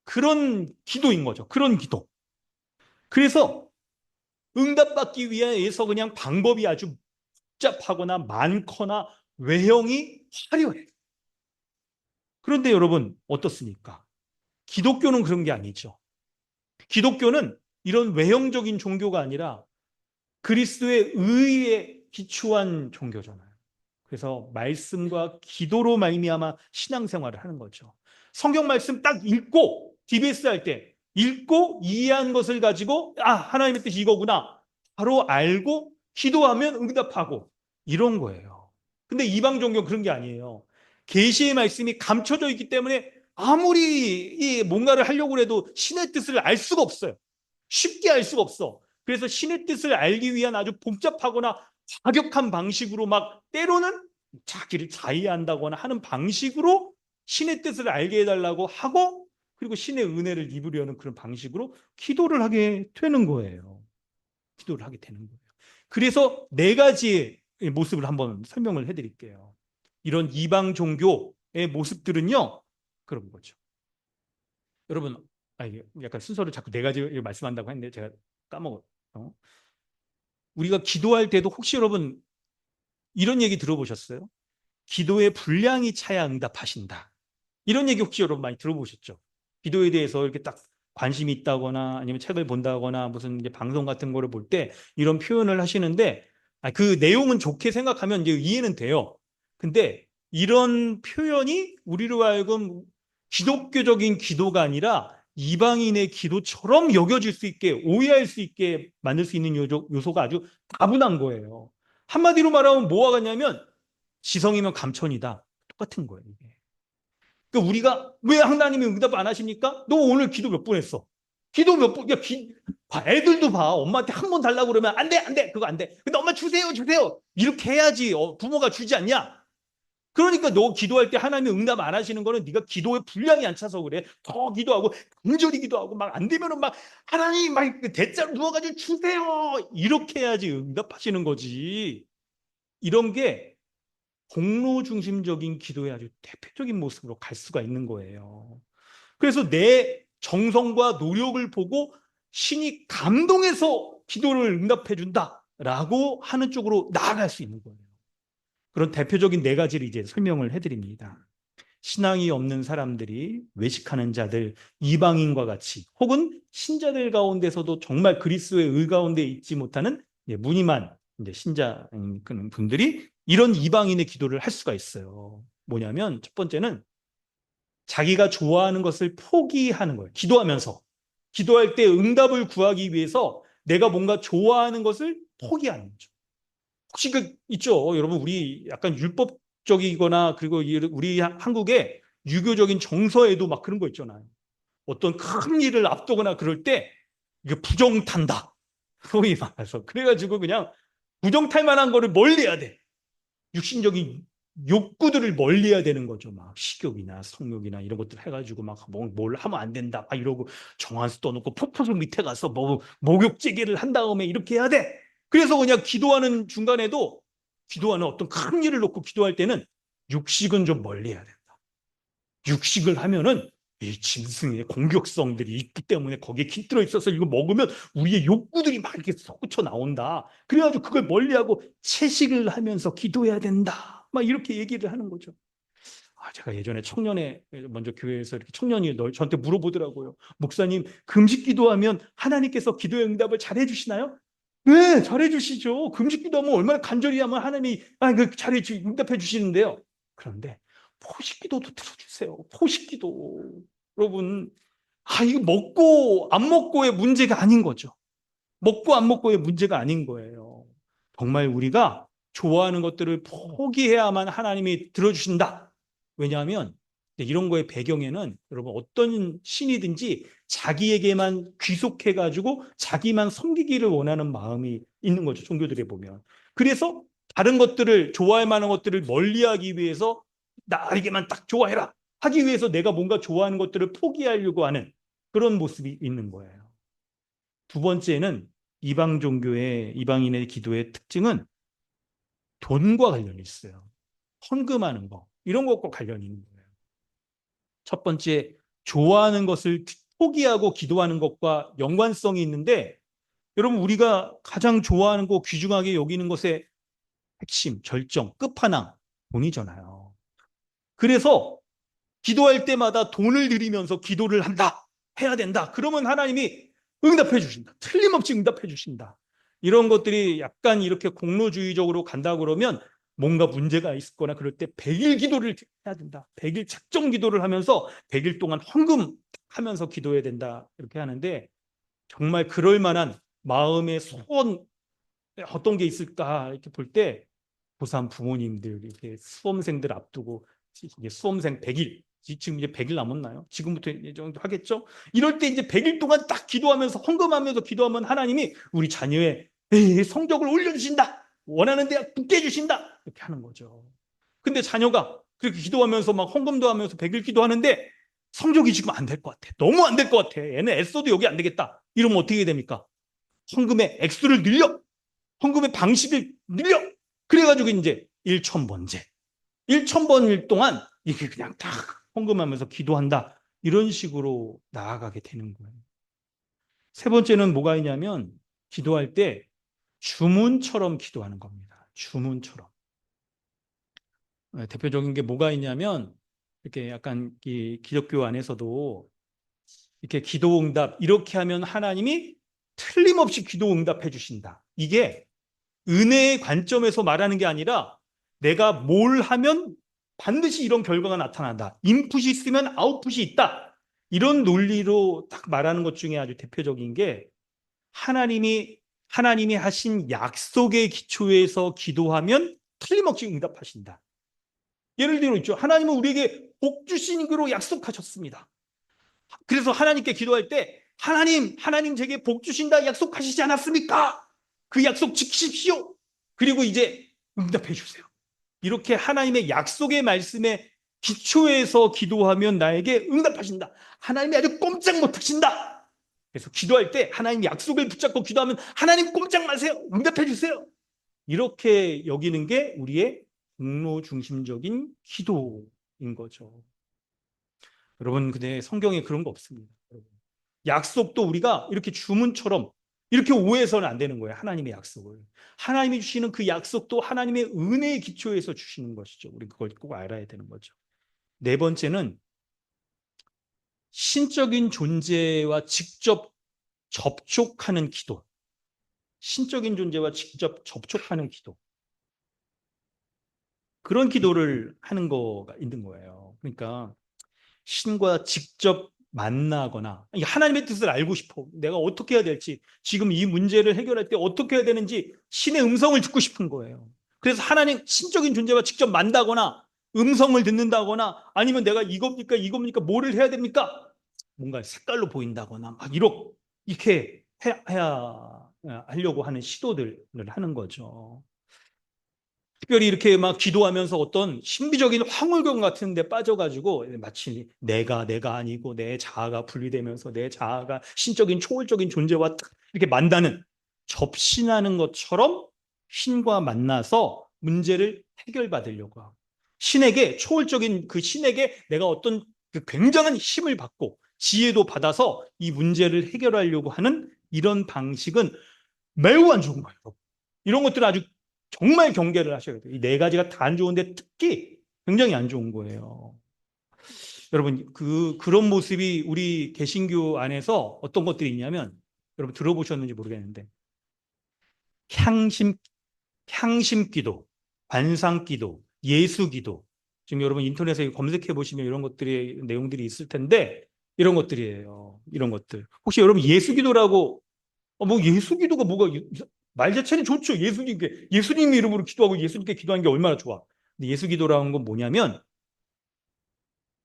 그런 기도인 거죠. 그런 기도. 그래서 응답받기 위해서 그냥 방법이 아주 복잡하거나 많거나 외형이 화려해. 그런데 여러분 어떻습니까? 기독교는 그런 게 아니죠. 기독교는 이런 외형적인 종교가 아니라 그리스도의 의에 기초한 종교잖아요. 그래서 말씀과 기도로 말미암아 신앙생활을 하는 거죠. 성경 말씀 딱 읽고 DBS 할 때 읽고 이해한 것을 가지고 하나님의 뜻이 이거구나 바로 알고 기도하면 응답하고 이런 거예요. 근데 이방 종교는 그런 게 아니에요. 계시의 말씀이 감춰져 있기 때문에 아무리 이 뭔가를 하려고 해도 신의 뜻을 알 수가 없어요. 쉽게 알 수가 없어. 그래서 신의 뜻을 알기 위한 아주 복잡하거나 과격한 방식으로 막 때로는 자기를 자의한다거나 하는 방식으로 신의 뜻을 알게 해달라고 하고 그리고 신의 은혜를 입으려는 그런 방식으로 기도를 하게 되는 거예요. 기도를 하게 되는 거예요. 그래서 네 가지의 모습을 한번 설명을 해드릴게요. 이런 이방 종교의 모습들은요 그런 거죠. 여러분, 이게 약간 순서를 자꾸 네 가지 말씀한다고 했는데 제가 까먹었어요. 우리가 기도할 때도 혹시 여러분 이런 얘기 들어보셨어요? 기도의 분량이 차야 응답하신다. 이런 얘기 혹시 여러분 많이 들어보셨죠? 기도에 대해서 이렇게 딱 관심이 있다거나 아니면 책을 본다거나 무슨 이제 방송 같은 거를 볼 때 이런 표현을 하시는데 그 내용은 좋게 생각하면 이제 이해는 돼요. 근데 이런 표현이 우리로 하여금 기독교적인 기도가 아니라 이방인의 기도처럼 여겨질 수 있게 오해할 수 있게 만들 수 있는 요소가 아주 다분한 거예요. 한마디로 말하면 뭐가 같냐면 지성이면 감천이다. 똑같은 거예요. 이게. 그러니까 우리가 왜 하나님이 응답 안 하십니까? 너 오늘 기도 몇 번 했어? 기도 몇 번? 애들도 봐. 엄마한테 한 번 달라고 그러면 안 돼, 안 돼. 그거 안 돼. 근데 엄마 주세요, 주세요. 이렇게 해야지. 부모가 주지 않냐? 그러니까 너 기도할 때 하나님이 응답 안 하시는 거는 네가 기도의 분량이 안 차서 그래. 더 기도하고 간절히 기도하고 막 안 되면은 막 하나님 막 대자로 누워가지고 주세요. 이렇게 해야지 응답하시는 거지. 이런 게 공로 중심적인 기도의 아주 대표적인 모습으로 갈 수가 있는 거예요. 그래서 내 정성과 노력을 보고 신이 감동해서 기도를 응답해 준다라고 하는 쪽으로 나아갈 수 있는 거예요. 그런 대표적인 네 가지를 이제 설명을 해드립니다. 신앙이 없는 사람들이 외식하는 자들, 이방인과 같이 혹은 신자들 가운데서도 정말 그리스도의 의 가운데 있지 못하는 무늬만 신자인 분들이 이런 이방인의 기도를 할 수가 있어요. 뭐냐면 첫 번째는 자기가 좋아하는 것을 포기하는 거예요. 기도하면서. 기도할 때 응답을 구하기 위해서 내가 뭔가 좋아하는 것을 포기하는 거죠. 혹시 있죠? 여러분, 우리 약간 율법적이거나 그리고 우리 한국에 유교적인 정서에도 막 그런 거 있잖아요. 어떤 큰 일을 앞두거나 그럴 때 이게 부정탄다. 소위 말해서. 그래가지고 그냥 부정탈 만한 거를 멀리해야 돼. 육신적인 욕구들을 멀리해야 되는 거죠. 막 식욕이나 성욕이나 이런 것들 해가지고 막 뭘 하면 안 된다. 막 이러고 정한수 떠놓고 폭포수 밑에 가서 뭐 목욕제기를 한 다음에 이렇게 해야 돼. 그래서 그냥 기도하는 중간에도 기도하는 어떤 큰 일을 놓고 기도할 때는 육식은 좀 멀리해야 된다. 육식을 하면은 이 짐승의 공격성들이 있기 때문에 거기에 깃들어 있어서 이거 먹으면 우리의 욕구들이 막 이렇게 솟구쳐 나온다. 그래가지고 그걸 멀리하고 채식을 하면서 기도해야 된다. 막 이렇게 얘기를 하는 거죠. 제가 예전에 청년회 먼저 교회에서 이렇게 청년이 저한테 물어보더라고요. 목사님, 금식 기도하면 하나님께서 기도의 응답을 잘해 주시나요? 네, 잘해 주시죠. 금식 기도하면 얼마나 간절히 하면 하나님이 잘해 응답해 주시는데요. 그런데 포식 기도도 들어주세요. 포식 기도. 여러분, 이거 먹고 안 먹고의 문제가 아닌 거죠. 먹고 안 먹고의 문제가 아닌 거예요. 정말 우리가 좋아하는 것들을 포기해야만 하나님이 들어주신다. 왜냐하면 이런 거의 배경에는 여러분 어떤 신이든지 자기에게만 귀속해가지고 자기만 섬기기를 원하는 마음이 있는 거죠. 종교들에 보면. 그래서 다른 것들을 좋아할 만한 것들을 멀리하기 위해서 나에게만 딱 좋아해라 하기 위해서 내가 뭔가 좋아하는 것들을 포기하려고 하는 그런 모습이 있는 거예요. 두 번째는 이방 종교의 이방인의 기도의 특징은 돈과 관련이 있어요. 헌금하는 거 이런 것과 관련이 있는 거예요. 첫 번째 좋아하는 것을 포기하고 기도하는 것과 연관성이 있는데 여러분 우리가 가장 좋아하는 거 귀중하게 여기는 것의 핵심, 절정, 끝판왕 돈이잖아요. 그래서 기도할 때마다 돈을 들이면서 기도를 한다. 해야 된다. 그러면 하나님이 응답해 주신다. 틀림없이 응답해 주신다. 이런 것들이 약간 이렇게 공로주의적으로 간다 그러면 뭔가 문제가 있을 거나 그럴 때 100일 기도를 해야 된다. 100일 작정 기도를 하면서 100일 동안 헌금하면서 기도해야 된다. 이렇게 하는데 정말 그럴 만한 마음의 소원 어떤 게 있을까 이렇게 볼 때 고3 부모님들 이렇게 수험생들 앞두고 이게 수험생 100일 지금 이제 100일 남았나요? 지금부터 이제 정도 하겠죠? 이럴 때 이제 100일 동안 딱 기도하면서 헌금하면서 기도하면 하나님이 우리 자녀의 성적을 올려주신다. 원하는 대학 붙게 해주신다. 이렇게 하는 거죠. 근데 자녀가 그렇게 기도하면서 막 헌금도 하면서 100일 기도하는데 성적이 지금 안 될 것 같아. 너무 안 될 것 같아. 얘는 애써도 여기 안 되겠다. 이러면 어떻게 됩니까? 헌금의 액수를 늘려. 헌금의 방식을 늘려. 그래가지고 이제 1,000번째. 1,000번일 동안 이게 그냥 딱 헌금하면서 기도한다. 이런 식으로 나아가게 되는 거예요. 세 번째는 뭐가 있냐면 기도할 때 주문처럼 기도하는 겁니다. 주문처럼. 대표적인 게 뭐가 있냐면 이렇게 약간 기독교 안에서도 이렇게 기도 응답 이렇게 하면 하나님이 틀림없이 기도 응답해 주신다. 이게 은혜의 관점에서 말하는 게 아니라 내가 뭘 하면 반드시 이런 결과가 나타난다. 인풋이 있으면 아웃풋이 있다. 이런 논리로 딱 말하는 것 중에 아주 대표적인 게 하나님이 하신 약속의 기초에서 기도하면 틀림없이 응답하신다. 예를 들어 있죠. 하나님은 우리에게 복 주시기로 약속하셨습니다. 그래서 하나님께 기도할 때 하나님 제게 복 주신다 약속하시지 않았습니까? 그 약속 지키십시오. 그리고 이제 응답해 주세요. 이렇게 하나님의 약속의 말씀에 기초해서 기도하면 나에게 응답하신다. 하나님이 아주 꼼짝 못하신다. 그래서 기도할 때 하나님 약속을 붙잡고 기도하면 하나님 꼼짝 마세요. 응답해 주세요. 이렇게 여기는 게 우리의 공로 중심적인 기도인 거죠. 여러분, 근데 성경에 그런 거 없습니다. 약속도 우리가 이렇게 주문처럼 이렇게 오해해서는 안 되는 거예요. 하나님의 약속을. 하나님이 주시는 그 약속도 하나님의 은혜의 기초에서 주시는 것이죠. 우리 그걸 꼭 알아야 되는 거죠. 네 번째는 신적인 존재와 직접 접촉하는 기도. 신적인 존재와 직접 접촉하는 기도. 그런 기도를 하는 거가 있는 거예요. 그러니까 신과 직접 만나거나 하나님의 뜻을 알고 싶어. 내가 어떻게 해야 될지, 지금 이 문제를 해결할 때 어떻게 해야 되는지 신의 음성을 듣고 싶은 거예요. 그래서 하나님 신적인 존재와 직접 만나거나 음성을 듣는다거나 아니면 내가 이겁니까 뭐를 해야 됩니까? 뭔가 색깔로 보인다거나 막 이렇게 하려고 하는 시도들을 하는 거죠. 특별히 이렇게 막 기도하면서 어떤 신비적인 황홀경 같은 데 빠져가지고 마치 내가 아니고 내 자아가 분리되면서 내 자아가 신적인 초월적인 존재와 딱 이렇게 만나는, 접신하는 것처럼 신과 만나서 문제를 해결받으려고 하고, 초월적인 그 신에게 내가 어떤 그 굉장한 힘을 받고 지혜도 받아서 이 문제를 해결하려고 하는 이런 방식은 매우 안 좋은 거예요. 이런 것들은 아주 정말 경계를 하셔야 돼요. 이 네 가지가 다 안 좋은데 특히 굉장히 안 좋은 거예요. 여러분, 그런 모습이 우리 개신교 안에서 어떤 것들이 있냐면, 여러분 들어보셨는지 모르겠는데, 향심, 향심 기도, 관상 기도, 예수 기도. 지금 여러분 인터넷에 검색해 보시면 이런 것들이, 내용들이 있을 텐데, 이런 것들이에요. 이런 것들. 혹시 여러분 예수 기도라고, 뭐 예수 기도가 뭐가, 말 자체는 좋죠. 예수님 이름으로 기도하고 예수님께 기도하는 게 얼마나 좋아. 근데 예수 기도라는 건 뭐냐면,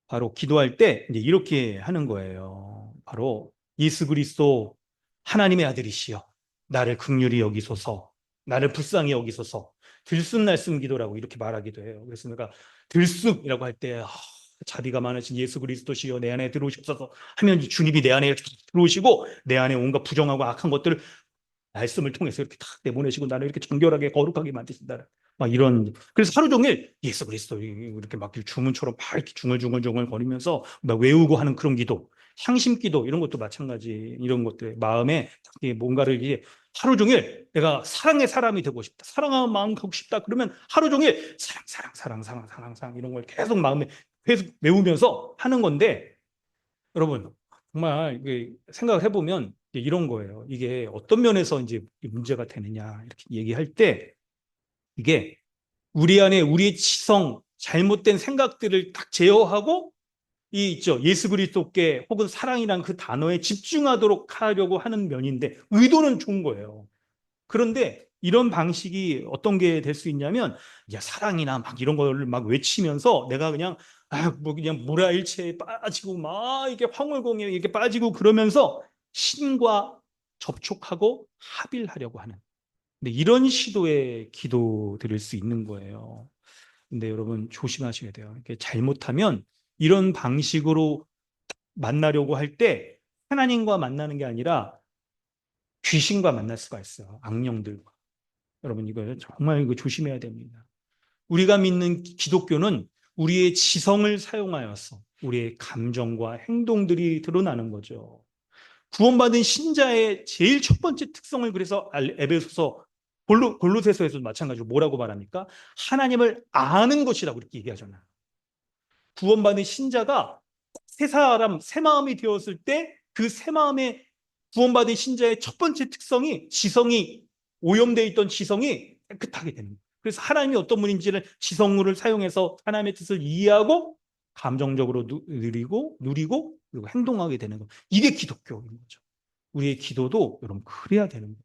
바로 기도할 때 이제 이렇게 하는 거예요. 바로 예수 그리스도 하나님의 아들이시여, 나를 긍휼히 여기소서, 나를 불쌍히 여기소서. 들숨날숨 기도라고 이렇게 말하기도 해요. 그래서 내가 들숨이라고 할 때, 자비가 많으신 예수 그리스도시여 내 안에 들어오셔서 하면 주님이 내 안에 들어오시고 내 안에 온갖 부정하고 악한 것들을 말씀을 통해서 이렇게 탁 내보내시고 나를 이렇게 정결하게 거룩하게 만드신다. 막 이런. 그래서 하루 종일 예수 그리스도 이렇게 막 주문처럼 막 이렇게 중얼중얼 거리면서 막 외우고 하는 그런 기도, 향심 기도 이런 것도 마찬가지. 이런 것들 마음에 뭔가를 이제 하루 종일 내가 사랑의 사람이 되고 싶다, 사랑하는 마음 갖고 싶다, 그러면 하루 종일 사랑 이런 걸 계속 마음에 계속 외우면서 하는 건데, 여러분 정말 생각을 해보면 이런 거예요. 이게 어떤 면에서 이제 문제가 되느냐 이렇게 얘기할 때, 이게 우리 안에 우리의 지성, 잘못된 생각들을 딱 제어하고 이 있죠, 예수 그리스도께 혹은 사랑이란 그 단어에 집중하도록 하려고 하는 면인데, 의도는 좋은 거예요. 그런데 이런 방식이 어떤 게 될 수 있냐면, 야, 사랑이나 막 이런 걸 막 외치면서 내가 그냥 뭐 그냥 모라일체에 빠지고 막 이게 황홀공에 이렇게 빠지고 그러면서 신과 접촉하고 합일하려고 하는, 근데 이런 시도의 기도 드릴 수 있는 거예요. 근데 여러분 조심하셔야 돼요. 이렇게 잘못하면 이런 방식으로 만나려고 할 때 하나님과 만나는 게 아니라 귀신과 만날 수가 있어요. 악령들과. 여러분 이거 정말 이거 조심해야 됩니다. 우리가 믿는 기독교는 우리의 지성을 사용하여서 우리의 감정과 행동들이 드러나는 거죠. 구원받은 신자의 제일 첫 번째 특성을, 그래서 에베소서 골로새서에서도 마찬가지로 뭐라고 말합니까? 하나님을 아는 것이라고 이렇게 얘기하잖아요. 구원받은 신자가 새 사람, 새 마음이 되었을 때 그 새 마음의 구원받은 신자의 첫 번째 특성이, 지성이 오염되어 있던 지성이 깨끗하게 되는 거예요. 그래서 하나님이 어떤 분인지를 지성을 사용해서 하나님의 뜻을 이해하고 감정적으로 누리고 그리고 행동하게 되는 거. 이게 기독교인 거죠. 우리의 기도도 여러분 그래야 되는 거예요.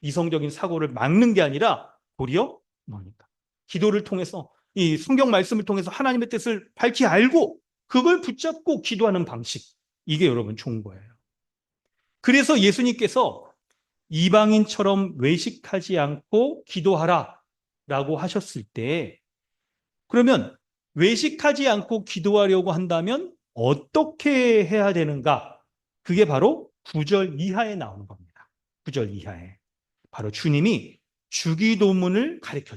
이성적인 사고를 막는 게 아니라 도리어 뭡니까? 기도를 통해서, 이 성경 말씀을 통해서 하나님의 뜻을 밝히 알고 그걸 붙잡고 기도하는 방식. 이게 여러분 좋은 거예요. 그래서 예수님께서 이방인처럼 외식하지 않고 기도하라 라고 하셨을 때, 그러면 외식하지 않고 기도하려고 한다면 어떻게 해야 되는가? 그게 바로 9절 이하에 나오는 겁니다. 9절 이하에. 바로 주님이 주기도문을 가르쳐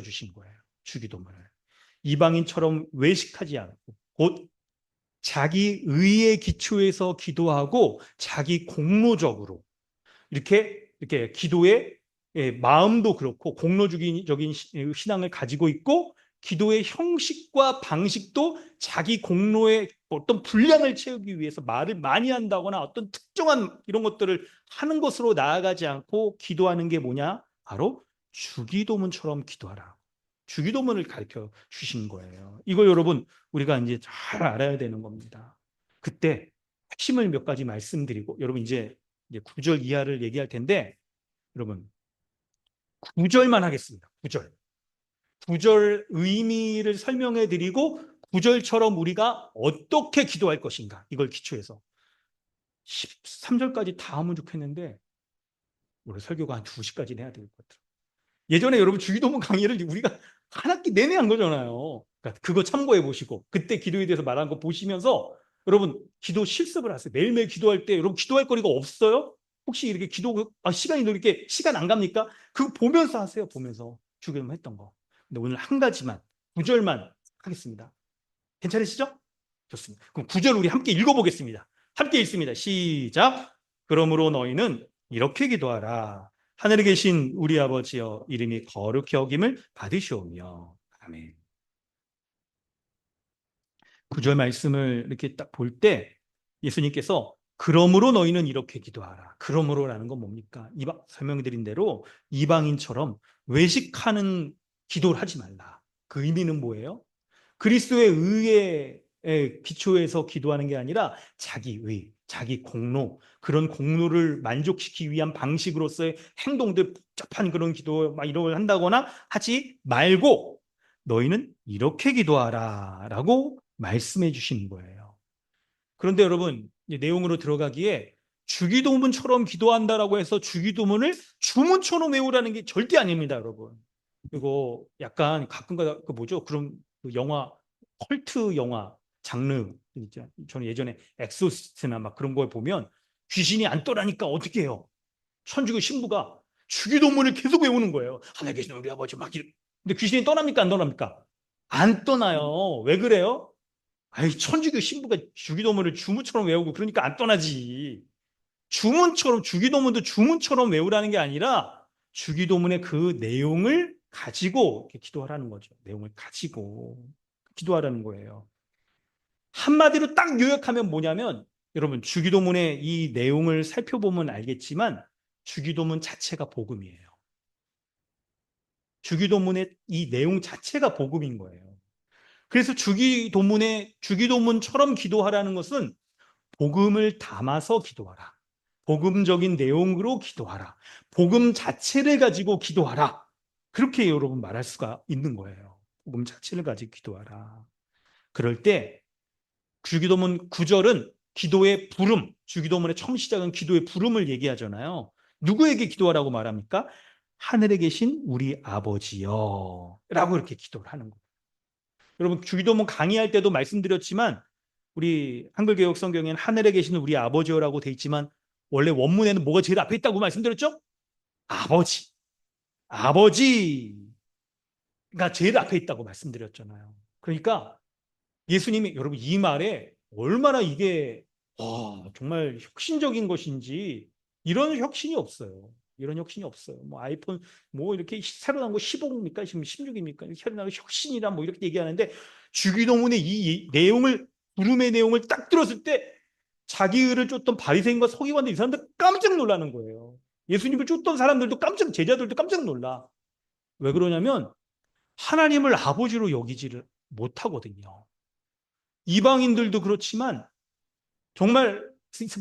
주신 거예요. 주기도문을. 이방인처럼 외식하지 않고 곧 자기 의의 기초에서 기도하고 자기 공로적으로 이렇게 기도의 마음도 그렇고 공로주의적인 신앙을 가지고 있고, 기도의 형식과 방식도 자기 공로의 어떤 분량을 채우기 위해서 말을 많이 한다거나 어떤 특정한 이런 것들을 하는 것으로 나아가지 않고 기도하는 게 뭐냐? 바로 주기도문처럼 기도하라. 주기도문을 가르쳐 주신 거예요. 이거 여러분 우리가 이제 잘 알아야 되는 겁니다. 그때 핵심을 몇 가지 말씀드리고, 여러분 이제 9절 이하를 얘기할 텐데, 여러분 9절만 하겠습니다. 9절. 구절 의미를 설명해 드리고 구절처럼 우리가 어떻게 기도할 것인가 이걸 기초해서 13절까지 다 하면 좋겠는데 우리 설교가 한 2시까지 해야 될 것 같아요. 예전에 여러분 주기도문 강의를 우리가 한 학기 내내 한 거잖아요. 그러니까 그거 참고해 보시고 그때 기도에 대해서 말한 거 보시면서 여러분 기도 실습을 하세요. 매일매일 기도할 때 여러분 기도할 거리가 없어요? 혹시 이렇게 기도 시간이 이렇게 시간 안 갑니까? 그거 보면서 하세요. 보면서 주기도문 했던 거. 근데 오늘 한 가지만 9절만 하겠습니다. 괜찮으시죠? 좋습니다. 그럼 9절 우리 함께 읽어보겠습니다. 함께 읽습니다. 시작. 그러므로 너희는 이렇게 기도하라. 하늘에 계신 우리 아버지여 이름이 거룩히 여김을 받으시오며. 아멘. 9절 말씀을 이렇게 딱 볼 때 예수님께서 그러므로 너희는 이렇게 기도하라. 그러므로라는 건 뭡니까? 설명드린 대로 이방인처럼 외식하는 기도를 하지 말라. 그 의미는 뭐예요? 그리스도의 의에 기초해서 기도하는 게 아니라 자기 의, 자기 공로, 그런 공로를 만족시키기 위한 방식으로서의 행동들, 복잡한 그런 기도 막 이런 걸 한다거나 하지 말고 너희는 이렇게 기도하라 라고 말씀해 주시는 거예요. 그런데 여러분, 이제 내용으로 들어가기에 주기도문처럼 기도한다라고 해서 주기도문을 주문처럼 외우라는 게 절대 아닙니다, 여러분. 이거 약간 가끔가다 그 뭐죠? 그런 그 영화 컬트 영화 장르 있죠. 저는 예전에 엑소시스트나 막 그런 걸 보면 귀신이 안 떠나니까 어떻게 해요? 천주교 신부가 주기도문을 계속 외우는 거예요. 하늘에 계신 우리 아버지 막 이렇게. 근데 귀신이 떠납니까? 안 떠납니까? 안 떠나요. 왜 그래요? 아이, 천주교 신부가 주기도문을 주문처럼 외우고 그러니까 안 떠나지. 주문처럼, 주기도문도 주문처럼 외우라는 게 아니라 주기도문의 그 내용을 가지고 이렇게 기도하라는 거죠. 내용을 가지고 기도하라는 거예요. 한마디로 딱 요약하면 뭐냐면 여러분 주기도문의 이 내용을 살펴보면 알겠지만 주기도문 자체가 복음이에요. 주기도문의 이 내용 자체가 복음인 거예요. 그래서 주기도문처럼 기도하라는 것은 복음을 담아서 기도하라. 복음적인 내용으로 기도하라. 복음 자체를 가지고 기도하라. 그렇게 여러분 말할 수가 있는 거예요. 복음 자체를 가지고 기도하라. 그럴 때 주기도문 9절은 기도의 부름, 주기도문의 처음 시작은 기도의 부름을 얘기하잖아요. 누구에게 기도하라고 말합니까? 하늘에 계신 우리 아버지여 라고 이렇게 기도를 하는 거예요. 여러분 주기도문 강의할 때도 말씀드렸지만 우리 한글개혁 성경에는 하늘에 계시는 우리 아버지여라고 돼 있지만 원래 원문에는 뭐가 제일 앞에 있다고 말씀드렸죠? 아버지. 아버지가 제일 앞에 있다고 말씀드렸잖아요. 그러니까 예수님이 여러분 이 말에 얼마나 이게 정말 혁신적인 것인지 이런 혁신이 없어요. 이런 혁신이 없어요. 뭐 아이폰 뭐 이렇게 새로 나온 거 15입니까? 지금 16입니까? 새로 나온 혁신이란 뭐 이렇게 얘기하는데 주기도문의 이 내용을 부름의 내용을 딱 들었을 때 자기 의를 쫓던 바리새인과 서기관들 이 사람들 깜짝 놀라는 거예요. 예수님을 쫓던 사람들도 제자들도 깜짝 놀라. 왜 그러냐면 하나님을 아버지로 여기지를 못하거든요. 이방인들도 그렇지만 정말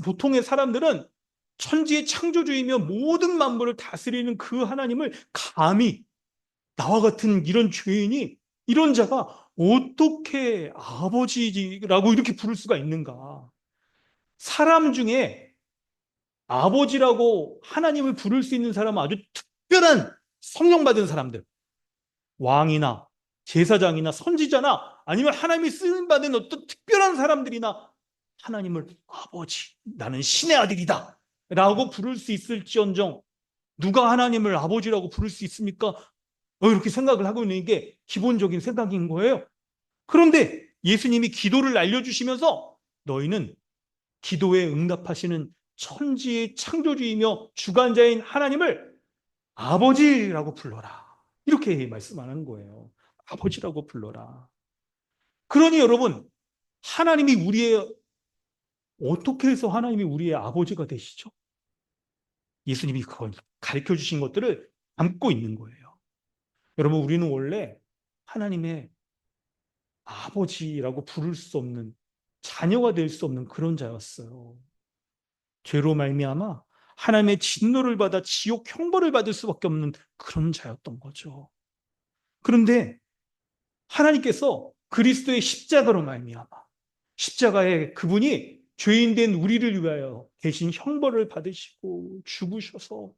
보통의 사람들은 천지의 창조주이며 모든 만물을 다스리는 그 하나님을 감히 나와 같은 이런 죄인이 이런 자가 어떻게 아버지라고 이렇게 부를 수가 있는가? 사람 중에 아버지라고 하나님을 부를 수 있는 사람은 아주 특별한 성령 받은 사람들, 왕이나 제사장이나 선지자나 아니면 하나님이 쓰임 받은 어떤 특별한 사람들이나 하나님을 아버지, 나는 신의 아들이다 라고 부를 수 있을지언정 누가 하나님을 아버지라고 부를 수 있습니까? 이렇게 생각을 하고 있는 게 기본적인 생각인 거예요. 그런데 예수님이 기도를 알려주시면서 너희는 기도에 응답하시는 천지의 창조주이며 주관자인 하나님을 아버지라고 불러라. 이렇게 말씀하는 거예요. 아버지라고 불러라. 그러니 여러분, 하나님이 어떻게 해서 하나님이 우리의 아버지가 되시죠? 예수님이 그걸 가르쳐 주신 것들을 담고 있는 거예요. 여러분, 우리는 원래 하나님의 아버지라고 부를 수 없는 자녀가 될 수 없는 그런 자였어요. 죄로 말미암아 하나님의 진노를 받아 지옥 형벌을 받을 수밖에 없는 그런 자였던 거죠. 그런데 하나님께서 그리스도의 십자가로 말미암아 십자가에 그분이 죄인된 우리를 위하여 대신 형벌을 받으시고 죽으셔서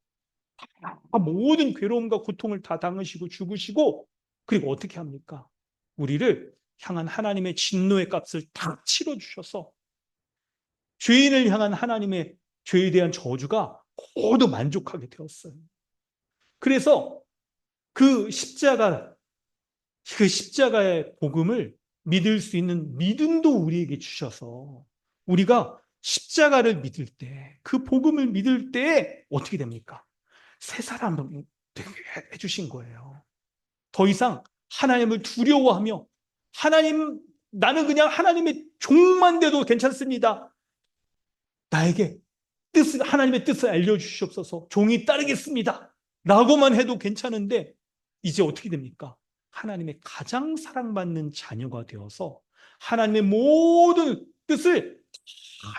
모든 괴로움과 고통을 다 당하시고 죽으시고, 그리고 어떻게 합니까? 우리를 향한 하나님의 진노의 값을 다 치러주셔서 죄인을 향한 하나님의 죄에 대한 저주가 모두 만족하게 되었어요. 그래서 그 십자가, 그 십자가의 복음을 믿을 수 있는 믿음도 우리에게 주셔서 우리가 십자가를 믿을 때, 그 복음을 믿을 때 어떻게 됩니까? 새 사람을 되게 해주신 거예요. 더 이상 하나님을 두려워하며 하나님, 나는 그냥 하나님의 종만 돼도 괜찮습니다. 나에게 하나님의 뜻을 알려주시옵소서. 종이 따르겠습니다. 라고만 해도 괜찮은데 이제 어떻게 됩니까? 하나님의 가장 사랑받는 자녀가 되어서 하나님의 모든 뜻을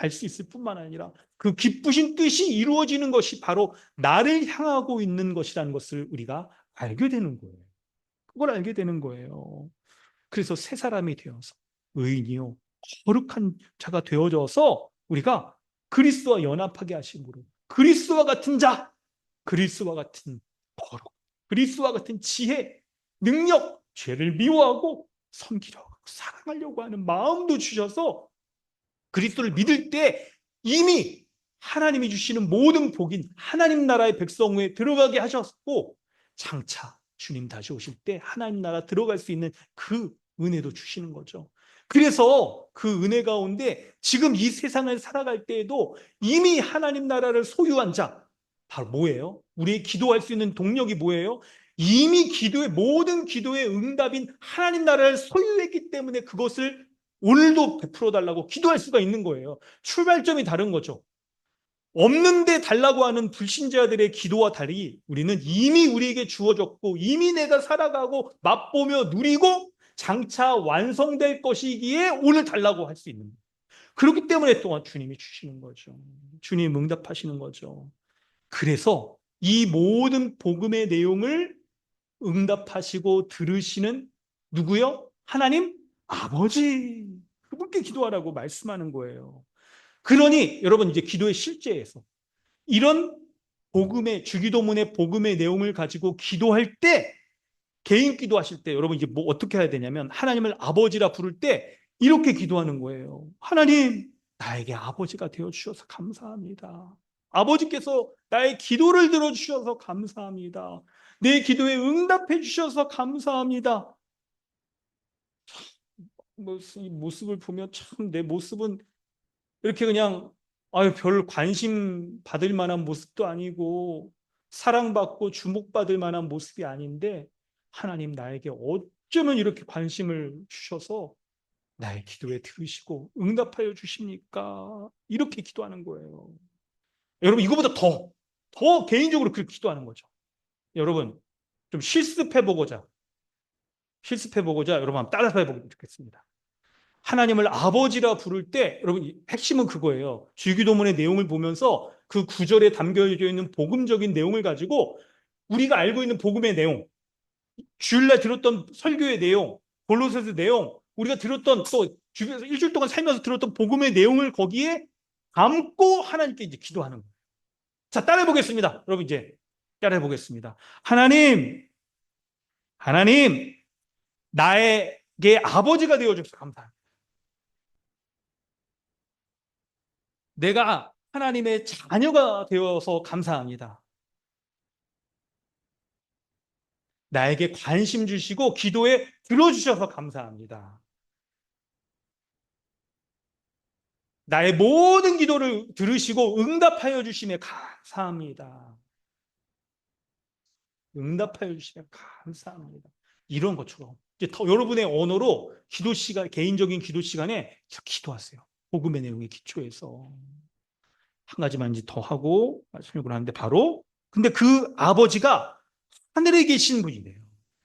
알 수 있을 뿐만 아니라 그 기쁘신 뜻이 이루어지는 것이 바로 나를 향하고 있는 것이라는 것을 우리가 알게 되는 거예요. 그걸 알게 되는 거예요. 그래서 새 사람이 되어서 의인이요 거룩한 자가 되어져서 우리가 그리스도와 연합하게 하심으로 그리스도와 같은 자, 그리스도와 같은 거룩, 그리스도와 같은 지혜, 능력, 죄를 미워하고 섬기려고 사랑하려고 하는 마음도 주셔서 그리스도를 믿을 때 이미 하나님이 주시는 모든 복인 하나님 나라의 백성에 들어가게 하셨고, 장차 주님 다시 오실 때 하나님 나라 들어갈 수 있는 그 은혜도 주시는 거죠. 그래서 그 은혜 가운데 지금 이 세상을 살아갈 때에도 이미 하나님 나라를 소유한 자, 바로 뭐예요? 우리의 기도할 수 있는 동력이 뭐예요? 이미 모든 기도의 응답인 하나님 나라를 소유했기 때문에 그것을 오늘도 베풀어 달라고 기도할 수가 있는 거예요. 출발점이 다른 거죠. 없는데 달라고 하는 불신자들의 기도와 달리 우리는 이미 우리에게 주어졌고 이미 내가 살아가고 맛보며 누리고 장차 완성될 것이기에 오늘 달라고 할 수 있는 거예요. 그렇기 때문에 또한 주님이 주시는 거죠. 주님 응답하시는 거죠. 그래서 이 모든 복음의 내용을 응답하시고 들으시는 누구요? 하나님 아버지. 그분께 기도하라고 말씀하는 거예요. 그러니 여러분 이제 기도의 실제에서 이런 복음의 주기도문의 복음의 내용을 가지고 기도할 때, 개인 기도하실 때 여러분 이제 뭐 어떻게 해야 되냐면 하나님을 아버지라 부를 때 이렇게 기도하는 거예요. 하나님, 나에게 아버지가 되어 주셔서 감사합니다. 아버지께서 나의 기도를 들어 주셔서 감사합니다. 내 기도에 응답해 주셔서 감사합니다. 이 모습을 보면 참 내 모습은 이렇게 그냥 별 관심 받을 만한 모습도 아니고 사랑받고 주목받을 만한 모습이 아닌데 하나님 나에게 어쩌면 이렇게 관심을 주셔서 나의 기도에 들으시고 응답하여 주십니까? 이렇게 기도하는 거예요. 여러분 이거보다 더 개인적으로 그렇게 기도하는 거죠. 여러분 좀 실습해보고자 여러분 한번 따라서 해보면 좋겠습니다. 하나님을 아버지라 부를 때 여러분 핵심은 그거예요. 주기도문의 내용을 보면서 그 구절에 담겨져 있는 복음적인 내용을 가지고 우리가 알고 있는 복음의 내용, 주일날 들었던 설교의 내용, 골로새서 내용, 우리가 들었던 또 주변에서 일주일 동안 살면서 들었던 복음의 내용을 거기에 담고 하나님께 이제 기도하는 거예요. 자, 따라해 보겠습니다. 여러분 이제 따라해 보겠습니다. 하나님, 나에게 아버지가 되어 주셔서 감사합니다. 내가 하나님의 자녀가 되어서 감사합니다. 나에게 관심 주시고 기도에 들어주셔서 감사합니다. 나의 모든 기도를 들으시고 응답하여 주시며 감사합니다. 응답하여 주시며 감사합니다. 이런 것처럼 이제 더 여러분의 언어로 기도 시간, 개인적인 기도 시간에 기도하세요. 복음의 내용에 기초해서. 한 가지만 이제 더 하고 설명을 하는데 근데 그 아버지가 하늘에 계신 분이래요.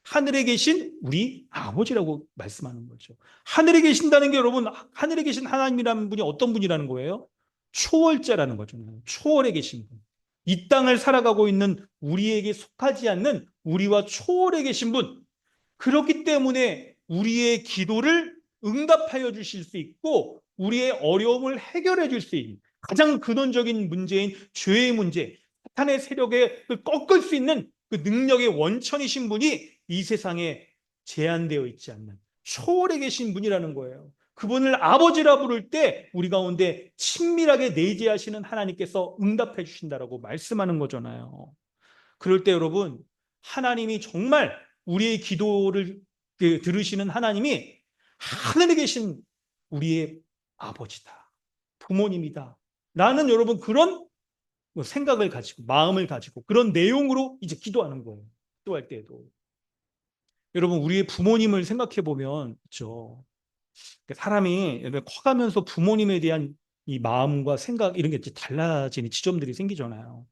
하늘에 계신 우리 아버지라고 말씀하는 거죠. 하늘에 계신다는 게 여러분, 하늘에 계신 하나님이라는 분이 어떤 분이라는 거예요? 초월자라는 거죠. 초월에 계신 분. 이 땅을 살아가고 있는 우리에게 속하지 않는 우리와 초월에 계신 분. 그렇기 때문에 우리의 기도를 응답하여 주실 수 있고 우리의 어려움을 해결해 줄 수 있는 가장 근원적인 문제인 죄의 문제, 사탄의 세력에 꺾을 수 있는 그 능력의 원천이신 분이 이 세상에 제한되어 있지 않는 초월해 계신 분이라는 거예요. 그분을 아버지라 부를 때 우리 가운데 친밀하게 내재하시는 하나님께서 응답해 주신다라고 말씀하는 거잖아요. 그럴 때 여러분, 하나님이 정말 우리의 기도를 들으시는 하나님이 하늘에 계신 우리의 아버지다, 부모님이다 라는 여러분 그런 생각을 가지고 마음을 가지고 그런 내용으로 이제 기도하는 거예요. 기도할 때에도 여러분 우리의 부모님을 생각해 보면 그렇죠. 사람이 커가면서 부모님에 대한 이 마음과 생각 이런 게 이제 달라지는 지점들이 생기잖아요.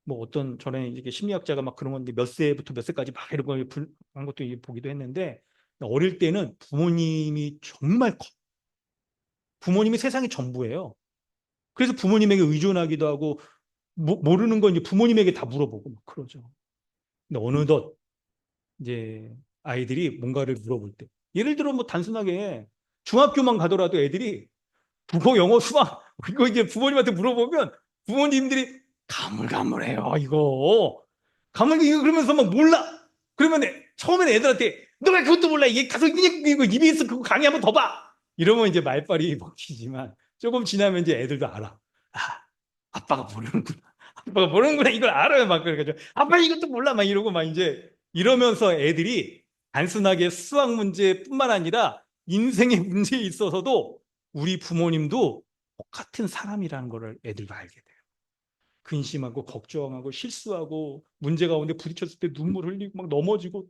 뭐 어떤 전에 이게 심리학자가 막 그런 건데 몇 세부터 몇 세까지 막 이런 걸 한 것도 보기도 했는데 어릴 때는 부모님이 정말 커. 부모님이 세상의 전부예요. 그래서 부모님에게 의존하기도 하고 모르는 건 이제 부모님에게 다 물어보고 막 그러죠. 근데 어느덧 이제 아이들이 뭔가를 물어볼 때 예를 들어 뭐 단순하게 중학교만 가더라도 애들이 국어, 영어, 수학 이거 이제 부모님한테 물어보면 부모님들이 가물가물해요. 이거 이거 그러면서 막 몰라. 그러면 처음에는 애들한테 너 왜 그것도 몰라? 얘 가서 그냥 이거 EBS 그거 강의 한번 더 봐. 이러면 이제 말빨이 먹히지만 조금 지나면 이제 애들도 알아. 아, 아빠가 모르는구나. 아빠가 모르는구나. 이걸 알아요. 막 그래가지고 아빠 이것도 몰라. 막 이러고 막 이제 이러면서 애들이 단순하게 수학 문제뿐만 아니라 인생의 문제에 있어서도 우리 부모님도 똑같은 사람이라는 것을 애들과 알게 돼요. 근심하고 걱정하고 실수하고 문제 가운데 부딪혔을 때 눈물 흘리고 막 넘어지고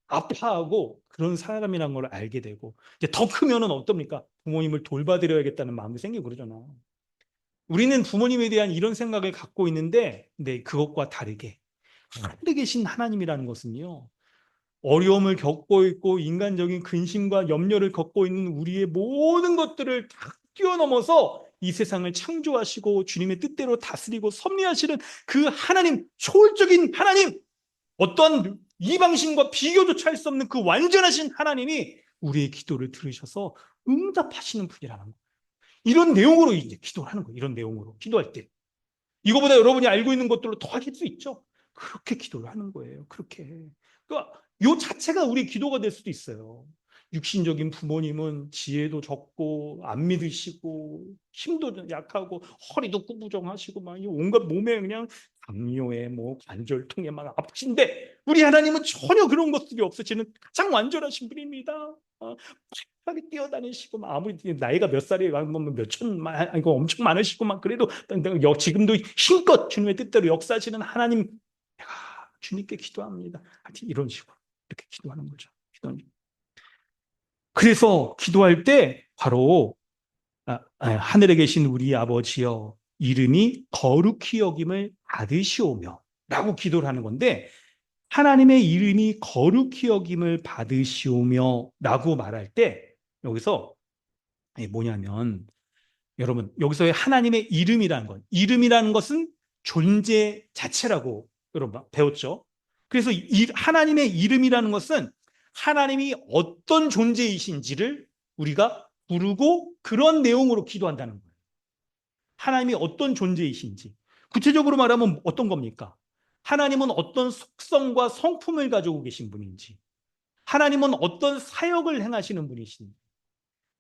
아파하고 그런 사람이라는 걸 알게 되고 이제 더 크면은 어떻습니까? 부모님을 돌봐드려야겠다는 마음이 생기고 그러잖아. 우리는 부모님에 대한 이런 생각을 갖고 있는데 네, 그것과 다르게 하늘에 계신 하나님이라는 것은요. 어려움을 겪고 있고 인간적인 근심과 염려를 겪고 있는 우리의 모든 것들을 다 뛰어넘어서 이 세상을 창조하시고 주님의 뜻대로 다스리고 섭리하시는 그 하나님, 초월적인 하나님, 어떠한 이방신과 비교조차 할 수 없는 그 완전하신 하나님이 우리의 기도를 들으셔서 응답하시는 분이라는 거예요. 이런 내용으로 이제 기도를 하는 거예요. 이런 내용으로 기도할 때. 이거보다 여러분이 알고 있는 것들로 더 하실 수 있죠. 그렇게 기도를 하는 거예요. 그렇게. 그러니까 요 자체가 우리 기도가 될 수도 있어요. 육신적인 부모님은 지혜도 적고 안 믿으시고 힘도 약하고 허리도 구부정하시고 막 온갖 몸에 그냥 당뇨에 뭐 관절통에 막 아프신데 우리 하나님은 전혀 그런 것들이 없으시는 가장 완전하신 분입니다. 하게 뛰어다니시고 아무리 나이가 몇 살이에요? 몇 천만 이거 엄청 많으시고만 그래도 지금도 힘껏 주님의 뜻대로 역사하시는 하나님 내가 주님께 기도합니다. 하여튼 이런 식으로 이렇게 기도하는 거죠. 그래서 기도할 때 바로 하늘에 계신 우리 아버지여 이름이 거룩히 여김을 받으시오며 라고 기도를 하는 건데 하나님의 이름이 거룩히 여김을 받으시오며 라고 말할 때 여기서 뭐냐면 여러분 여기서의 하나님의 이름이라는 것은 존재 자체라고 여러분 배웠죠. 그래서 하나님의 이름이라는 것은 하나님이 어떤 존재이신지를 우리가 부르고 그런 내용으로 기도한다는 거예요. 하나님이 어떤 존재이신지 구체적으로 말하면 어떤 겁니까? 하나님은 어떤 속성과 성품을 가지고 계신 분인지 하나님은 어떤 사역을 행하시는 분이신지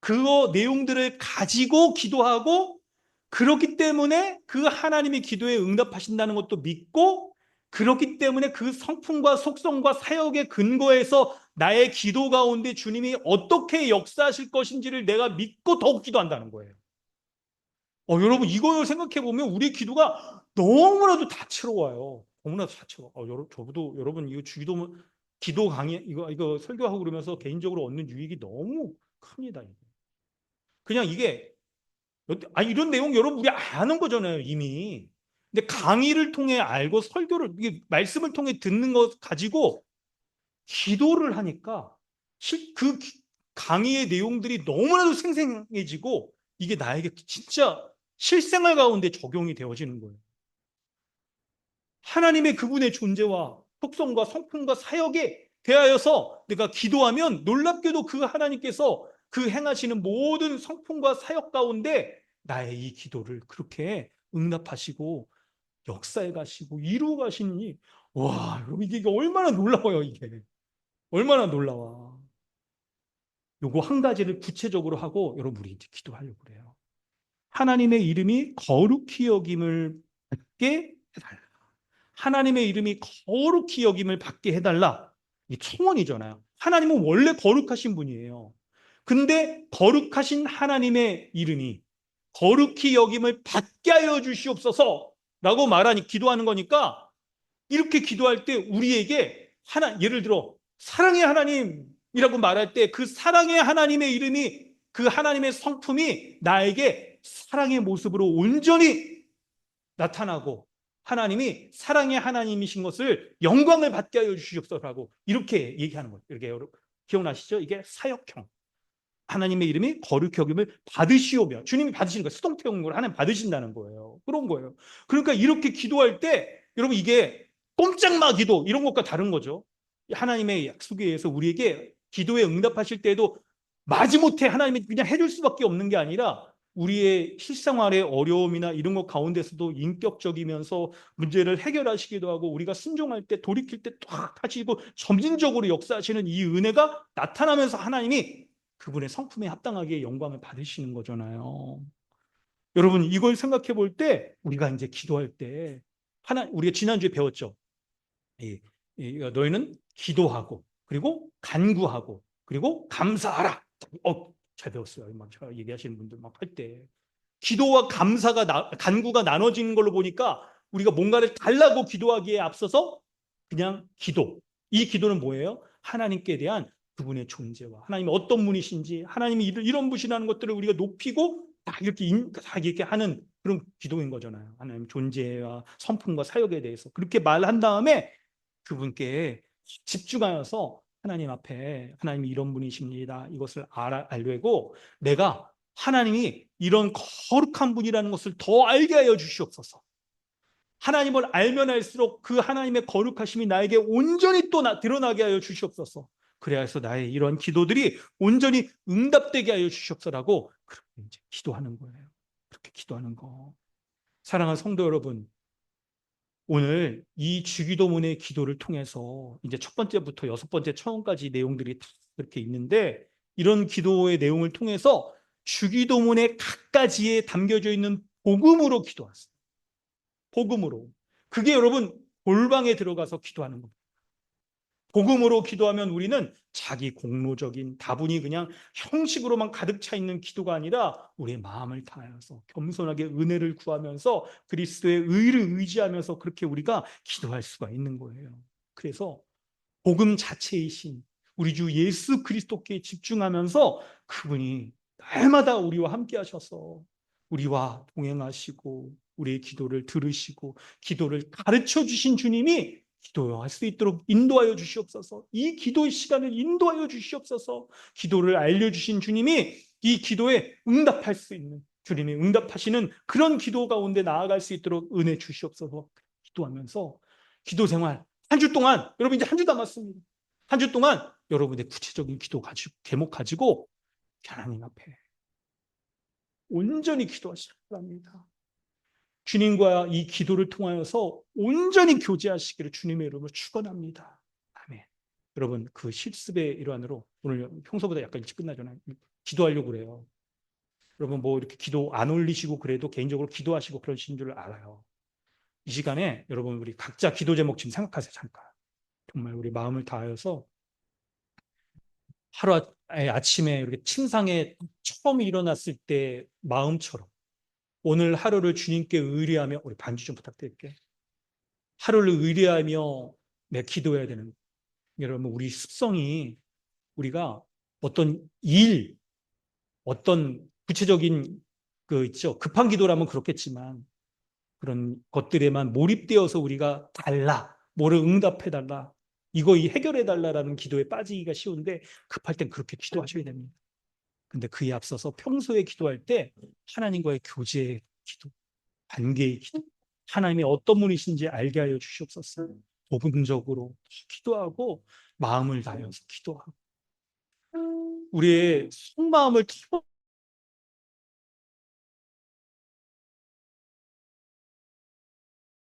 그 내용들을 가지고 기도하고 그렇기 때문에 그 하나님의 기도에 응답하신다는 것도 믿고 그렇기 때문에 그 성품과 속성과 사역의 근거에서 나의 기도 가운데 주님이 어떻게 역사하실 것인지를 내가 믿고 더욱 기도한다는 거예요. 여러분 이걸 생각해 보면 우리 기도가 너무나도 다채로워요. 너무나도 다채로워. 저도 여러분 이거 주기도 기도 강의 이거 설교하고 그러면서 개인적으로 얻는 유익이 너무 큽니다. 그냥 이게 이런 내용 여러분 우리 아는 거잖아요 이미. 근데 강의를 통해 알고 설교를 이게 말씀을 통해 듣는 것 가지고 기도를 하니까 그 강의의 내용들이 너무나도 생생해지고 이게 나에게 진짜 실생활 가운데 적용이 되어지는 거예요. 하나님의 그분의 존재와 속성과 성품과 사역에 대하여서 내가 기도하면 놀랍게도 그 하나님께서 그 행하시는 모든 성품과 사역 가운데 나의 이 기도를 그렇게 응답하시고 역사해 가시고 이루어 가시니, 와, 여러분 이게 얼마나 놀라워요. 이게 얼마나 놀라워. 요거 한 가지를 구체적으로 하고 여러분 우리 이제 기도하려고 그래요. 하나님의 이름이 거룩히 여김을 받게 해달라. 하나님의 이름이 거룩히 여김을 받게 해달라. 이 청원이잖아요. 하나님은 원래 거룩하신 분이에요. 근데 거룩하신 하나님의 이름이 거룩히 여김을 받게 하여 주시옵소서 라고 말하니 기도하는 거니까, 이렇게 기도할 때 우리에게 예를 들어 사랑의 하나님이라고 말할 때 그 사랑의 하나님의 이름이, 그 하나님의 성품이 나에게 사랑의 모습으로 온전히 나타나고 하나님이 사랑의 하나님이신 것을 영광을 받게 하여 주시옵소서라고 이렇게 얘기하는 거예요. 이렇게 여러분 기억나시죠? 이게 사역형. 하나님의 이름이 거룩히 여김을 받으시오며, 주님이 받으시는 거예요. 수동태용으로 하나님 받으신다는 거예요. 그런 거예요. 그러니까 이렇게 기도할 때 여러분 이게 꼼짝마 기도 이런 것과 다른 거죠. 하나님의 약속에 의해서 우리에게 기도에 응답하실 때에도 마지못해 하나님이 그냥 해줄 수밖에 없는 게 아니라 우리의 실생활의 어려움이나 이런 것 가운데서도 인격적이면서 문제를 해결하시기도 하고, 우리가 순종할 때 돌이킬 때 탁 하시고 점진적으로 역사하시는 이 은혜가 나타나면서 하나님이 그분의 성품에 합당하게 영광을 받으시는 거잖아요. 여러분 이걸 생각해 볼 때 우리가 이제 기도할 때 우리가 지난주에 배웠죠. 너희는 기도하고 그리고 간구하고 그리고 감사하라. 잘 배웠어요. 막 제가 얘기하시는 분들 막 할 때 기도와 간구가 나눠지는 걸로 보니까 우리가 뭔가를 달라고 기도하기에 앞서서 그냥 기도. 이 기도는 뭐예요? 하나님께 대한 그분의 존재와 하나님이 어떤 분이신지, 하나님이 이런 분이라는 것들을 우리가 높이고 다 이렇게 하는 그런 기도인 거잖아요. 하나님 존재와 성품과 사역에 대해서 그렇게 말한 다음에 그분께 집중하여서 하나님 앞에 하나님이 이런 분이십니다. 이것을 알려고 내가 하나님이 이런 거룩한 분이라는 것을 더 알게 하여 주시옵소서. 하나님을 알면 알수록 그 하나님의 거룩하심이 나에게 온전히 또 드러나게 하여 주시옵소서. 그래야 해서 나의 이런 기도들이 온전히 응답되게 하여 주시옵소서라고 그렇게 이제 기도하는 거예요. 그렇게 기도하는 거. 사랑하는 성도 여러분, 오늘 이 주기도문의 기도를 통해서 이제 첫 번째부터 여섯 번째 처음까지 내용들이 다 그렇게 있는데, 이런 기도의 내용을 통해서 주기도문의 각가지에 담겨져 있는 복음으로 기도하세요. 복음으로. 그게 여러분 골방에 들어가서 기도하는 겁니다. 복음으로 기도하면 우리는 자기 공로적인 다분히 그냥 형식으로만 가득 차 있는 기도가 아니라 우리의 마음을 다해서 겸손하게 은혜를 구하면서 그리스도의 의를 의지하면서 그렇게 우리가 기도할 수가 있는 거예요. 그래서 복음 자체이신 우리 주 예수 그리스도께 집중하면서 그분이 날마다 우리와 함께 하셔서 우리와 동행하시고 우리의 기도를 들으시고 기도를 가르쳐 주신 주님이 기도할 수 있도록 인도하여 주시옵소서. 이 기도의 시간을 인도하여 주시옵소서. 기도를 알려주신 주님이 이 기도에 응답할 수 있는, 주님이 응답하시는 그런 기도 가운데 나아갈 수 있도록 은혜 주시옵소서. 기도하면서 기도 생활 한 주 동안, 여러분 이제 한 주 남았습니다. 한 주 동안 여러분의 구체적인 기도 가지고, 제목 가지고 하나님 앞에 온전히 기도하시기 바랍니다. 주님과 이 기도를 통하여서 온전히 교제하시기를 주님의 이름으로 축원합니다. 아멘. 여러분 그 실습의 일환으로 오늘 평소보다 약간 일찍 끝나잖아요. 기도하려고 그래요. 여러분 뭐 이렇게 기도 안 올리시고 그래도 개인적으로 기도하시고 그러신 줄 알아요. 이 시간에 여러분 우리 각자 기도 제목 지금 생각하세요. 잠깐. 정말 우리 마음을 다하여서 하루 아침에 이렇게 침상에 처음 일어났을 때 마음처럼 오늘 하루를 주님께 의뢰하며, 우리 반주 좀 부탁드릴게요. 하루를 의뢰하며 내 기도해야 되는, 여러분 우리 습성이 우리가 어떤 어떤 구체적인 그 있죠. 급한 기도라면 그렇겠지만 그런 것들에만 몰입되어서 우리가 뭐를 응답해 달라, 이거 해결해 달라라는 기도에 빠지기가 쉬운데 급할 땐 그렇게 기도하셔야 됩니다. 근데 그에 앞서서 평소에 기도할 때 하나님과의 교제의 기도, 관계의 기도, 하나님이 어떤 분이신지 알게 하여 주시옵소서. 복음적으로 기도하고 마음을 다해서 기도하고 우리의 속마음을